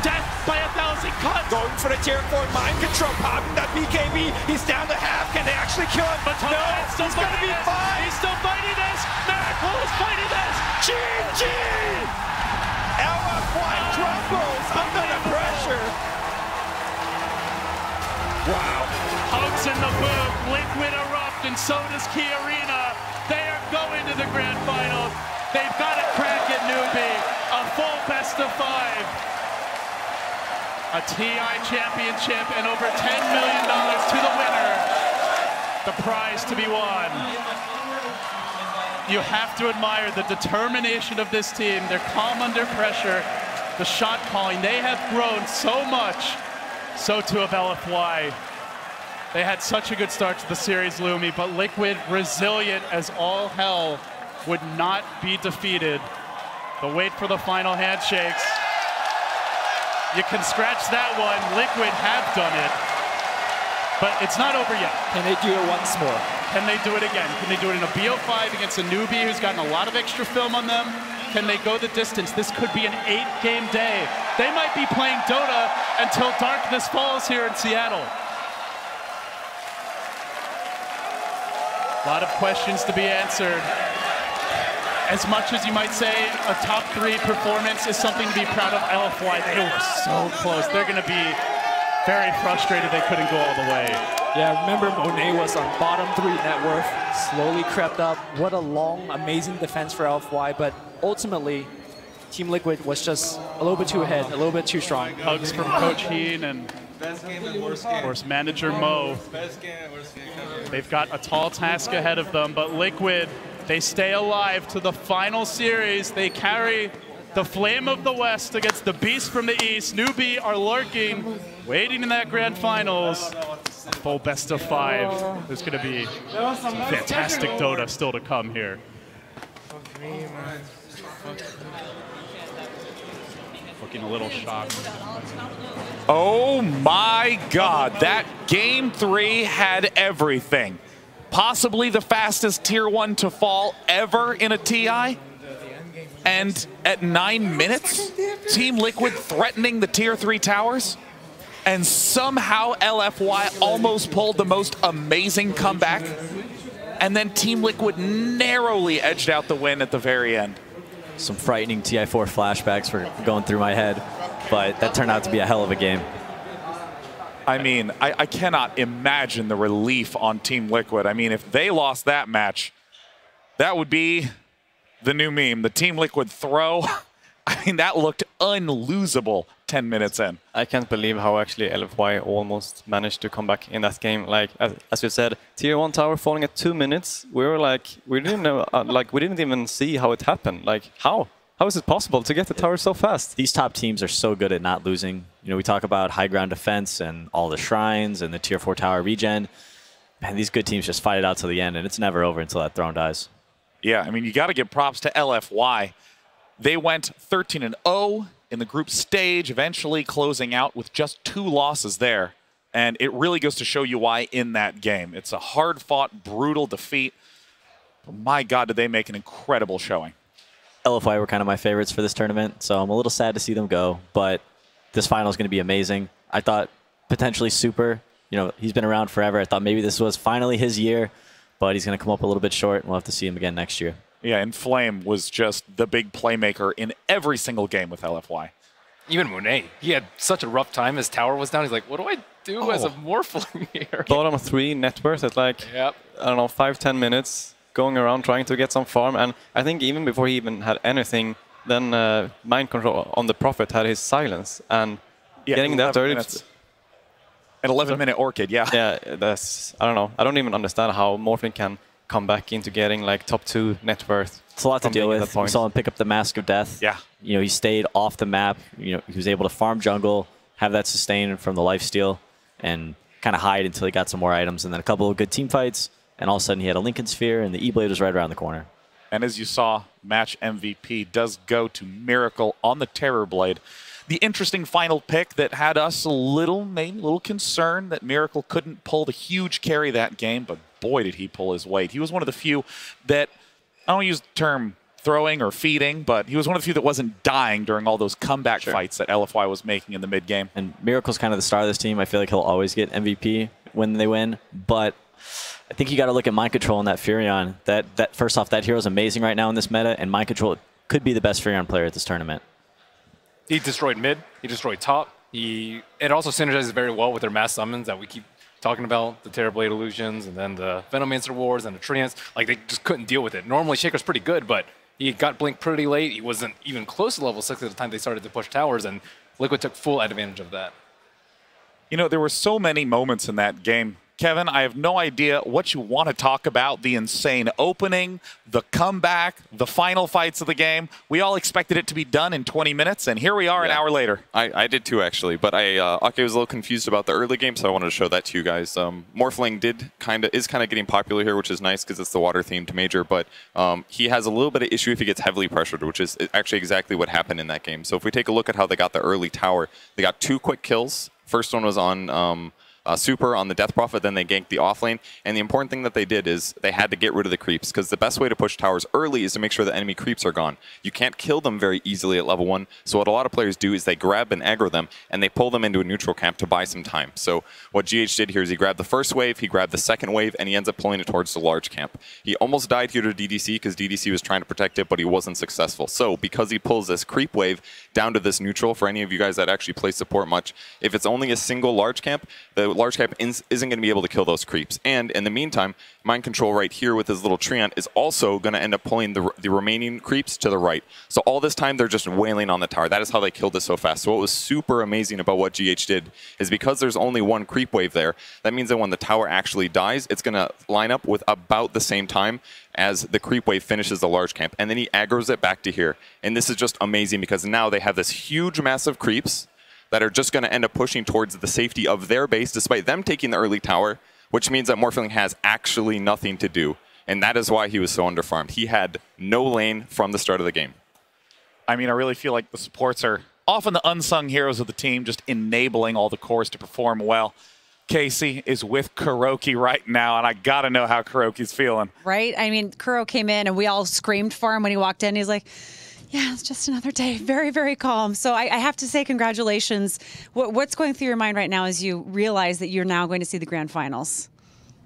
J: Death by 1,000 cuts.
K: Going for the tier 4 mind control. Popping that BKB. He's down to half. Can they actually kill him?
J: But
K: no.
J: He's
K: going to be fine.
J: He's still fighting this. Miracle is fighting this.
K: GG. LFY crumbles under the pressure. Wow.
J: Hugs in the booth, Liquid erupt, and so does Key Arena. They are going to the grand final. They've got a crack at Newbee, a full best of 5. A TI championship and over $10 million to the winner. The prize to be won. You have to admire the determination of this team. They're calm under pressure. The shot calling, they have grown so much. So too have LFY. They had such a good start to the series, Lumi, but Liquid, resilient as all hell, would not be defeated. The wait for the final handshakes. You can scratch that one. Liquid have done it. But it's not over yet.
K: Can they do it once more?
J: Can they do it again? Can they do it in a BO5 against a Newbee who's gotten a lot of extra film on them? Can they go the distance? This could be an 8-game day. They might be playing Dota until darkness falls here in Seattle. A lot of questions to be answered. As much as you might say a top 3 performance is something to be proud of, LFY, they were so close. They're going to be very frustrated they couldn't go all the way.
K: Yeah, remember Monet was on bottom 3 net worth, slowly crept up. What a long, amazing defense for LFY, but ultimately, Team Liquid was just a little bit too ahead, a little bit too strong.
J: Hugs from Coach Heen and of course manager Mo. They've got a tall task ahead of them, but Liquid, they stay alive to the final series. They carry the Flame of the West against the Beast from the East. Newbee are lurking, waiting in that grand finals. A full best of 5. There's going to be some fantastic Dota still to come here. Looking a little shocked.
C: Oh my God, that game 3 had everything. Possibly the fastest tier 1 to fall ever in a TI. And at 9 minutes, Team Liquid threatening the tier 3 towers. And somehow LFY almost pulled the most amazing comeback. And then Team Liquid narrowly edged out the win at the very end.
A: Some frightening TI4 flashbacks were going through my head, but that turned out to be a hell of a game.
C: I mean, I cannot imagine the relief on Team Liquid. I mean, if they lost that match, that would be the new meme, the Team Liquid throw. I mean, that looked unlosable 10 minutes in.
B: I can't believe how actually LFY almost managed to come back in that game. Like, as you said, tier 1 tower falling at 2 minutes. We were like, we didn't know, we didn't even see how it happened. Like, how? How is it possible to get the tower so fast?
A: These top teams are so good at not losing. You know, we talk about high ground defense and all the shrines and the tier 4 tower regen. Man, these good teams just fight it out to the end, and it's never over until that throne dies.
C: Yeah, I mean, you got to give props to LFY. They went 13-0 in the group stage, eventually closing out with just 2 losses there. And it really goes to show you why in that game. It's a hard-fought, brutal defeat. But my God, did they make an incredible showing.
A: LFY were kind of my favorites for this tournament, so I'm a little sad to see them go. But this final is going to be amazing. I thought potentially Super, you know, he's been around forever. I thought maybe this was finally his year, but he's going to come up a little bit short, and we'll have to see him again next year.
C: Yeah, and Flame was just the big playmaker in every single game with LFY.
D: Even Monet, he had such a rough time. His tower was down. He's like, what do I do as a Morphling here?
B: Bottom 3 net worth at like, I don't know, 5-10 minutes, going around trying to get some farm. And I think even before he even had anything, then Mind Control on the Prophet had his silence. And getting that early.
C: An 11-minute Orchid, yeah.
B: Yeah, that's, I don't know. I don't even understand how Morphling can come back into getting like top 2 net worth.
A: It's a lot to deal with. We saw him pick up the Mask of Death.
C: Yeah.
A: You know, he stayed off the map. You know, he was able to farm jungle, have that sustain from the lifesteal, and kind of hide until he got some more items. And then a couple of good team fights, and all of a sudden he had a Lincoln Sphere, and the E-Blade was right around the corner.
C: And as you saw, match MVP does go to Miracle on the Terror Blade. The interesting final pick that had us a little concerned that Miracle couldn't pull the huge carry that game, but boy, did he pull his weight. He was one of the few that, I don't use the term throwing or feeding, but he was one of the few that wasn't dying during all those comeback fights that LFY was making in the mid-game.
A: And Miracle's kind of the star of this team. I feel like he'll always get MVP when they win, but I think you got to look at Mind Control and that Furion. That first off, that hero's amazing right now in this meta, and Mind Control could be the best Furion player at this tournament.
D: He destroyed mid. He destroyed top. It also synergizes very well with their mass summons that we keep talking about, the Terrorblade Illusions and then the Venomancer Wars and the Treants. Like, they just couldn't deal with it. Normally, Shaker's pretty good, but he got blinked pretty late. He wasn't even close to level 6 at the time they started to push towers, and Liquid took full advantage of that.
C: You know, there were so many moments in that game. Kevin, I have no idea what you want to talk about. The insane opening, the comeback, the final fights of the game. We all expected it to be done in 20 minutes, and here we are an hour later.
L: I did too, actually, but Ake was a little confused about the early game, so I wanted to show that to you guys. Morphling is kind of getting popular here, which is nice because it's the water-themed major, but he has a little bit of issue if he gets heavily pressured, which is actually exactly what happened in that game. So if we take a look at how they got the early tower, they got 2 quick kills. First one was on super on the Death Prophet, then they ganked the offlane. And the important thing that they did is they had to get rid of the creeps, because the best way to push towers early is to make sure the enemy creeps are gone. You can't kill them very easily at level 1, so what a lot of players do is they grab and aggro them, and they pull them into a neutral camp to buy some time. So what GH did here is he grabbed the first wave, he grabbed the second wave, and he ends up pulling it towards the large camp. He almost died here to DDC because DDC was trying to protect it, but he wasn't successful. So because he pulls this creep wave down to this neutral, for any of you guys that actually play support much, if it's only a single large camp, the large camp isn't going to be able to kill those creeps. And in the meantime, Mind Control right here with his little Treant is also going to end up pulling the remaining creeps to the right. So all this time, they're just wailing on the tower. That is how they killed it so fast. So what was super amazing about what GH did is because there's only one creep wave there, that means that when the tower actually dies, it's going to line up with about the same time as the creep wave finishes the large camp. And then he aggroes it back to here. And this is just amazing because now they have this huge, massive creeps that are just going to end up pushing towards the safety of their base, despite them taking the early tower, which means that Morphling has actually nothing to do. And that is why he was so underfarmed. He had no lane from the start of the game.
C: I mean, I really feel like the supports are often the unsung heroes of the team, just enabling all the cores to perform well. Casey is with Kuroki right now, and I got to know how Kuroki's feeling.
M: Right? I mean, Kuro came in, and we all screamed for him when he walked in. He's like, yeah, it's just another day. Very, very calm. So I have to say congratulations. What's going through your mind right now as you realize that you're now going to see the grand finals?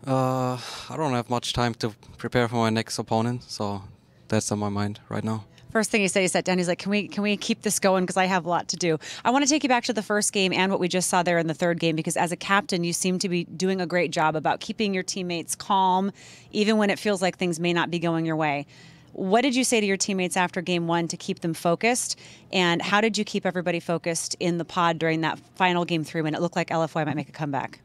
N: I don't have much time to prepare for my next opponent, so that's on my mind right now.
M: First thing he said, he sat down, he's like, can we keep this going because I have a lot to do. I want to take you back to the first game and what we just saw there in the third game, because as a captain, you seem to be doing a great job about keeping your teammates calm, even when it feels like things may not be going your way. What did you say to your teammates after game 1 to keep them focused? And how did you keep everybody focused in the pod during that final game 3 when it looked like LFY might make a comeback?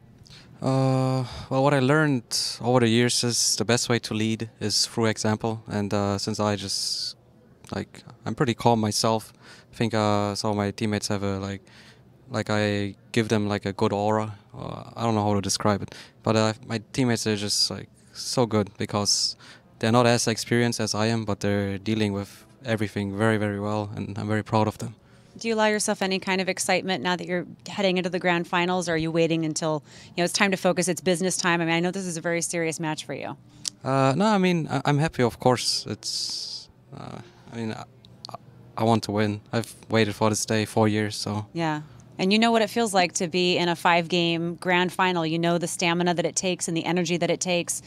N: Well, what I learned over the years is the best way to lead is through example. And since I'm pretty calm myself, I think some of my teammates have a I give them like a good aura. I don't know how to describe it, but my teammates are just like so good because they're not as experienced as I am, but they're dealing with everything very, very well, and I'm very proud of them.
M: Do you allow yourself any kind of excitement now that you're heading into the grand finals, or are you waiting until it's time to focus, it's business time? I mean, I know this is a very serious match for you.
N: No, I mean, I'm happy, of course. It's, I mean, I want to win. I've waited for this day 4 years, so.
M: Yeah. And you know what it feels like to be in a 5-game grand final. You know the stamina that it takes and the energy that it takes.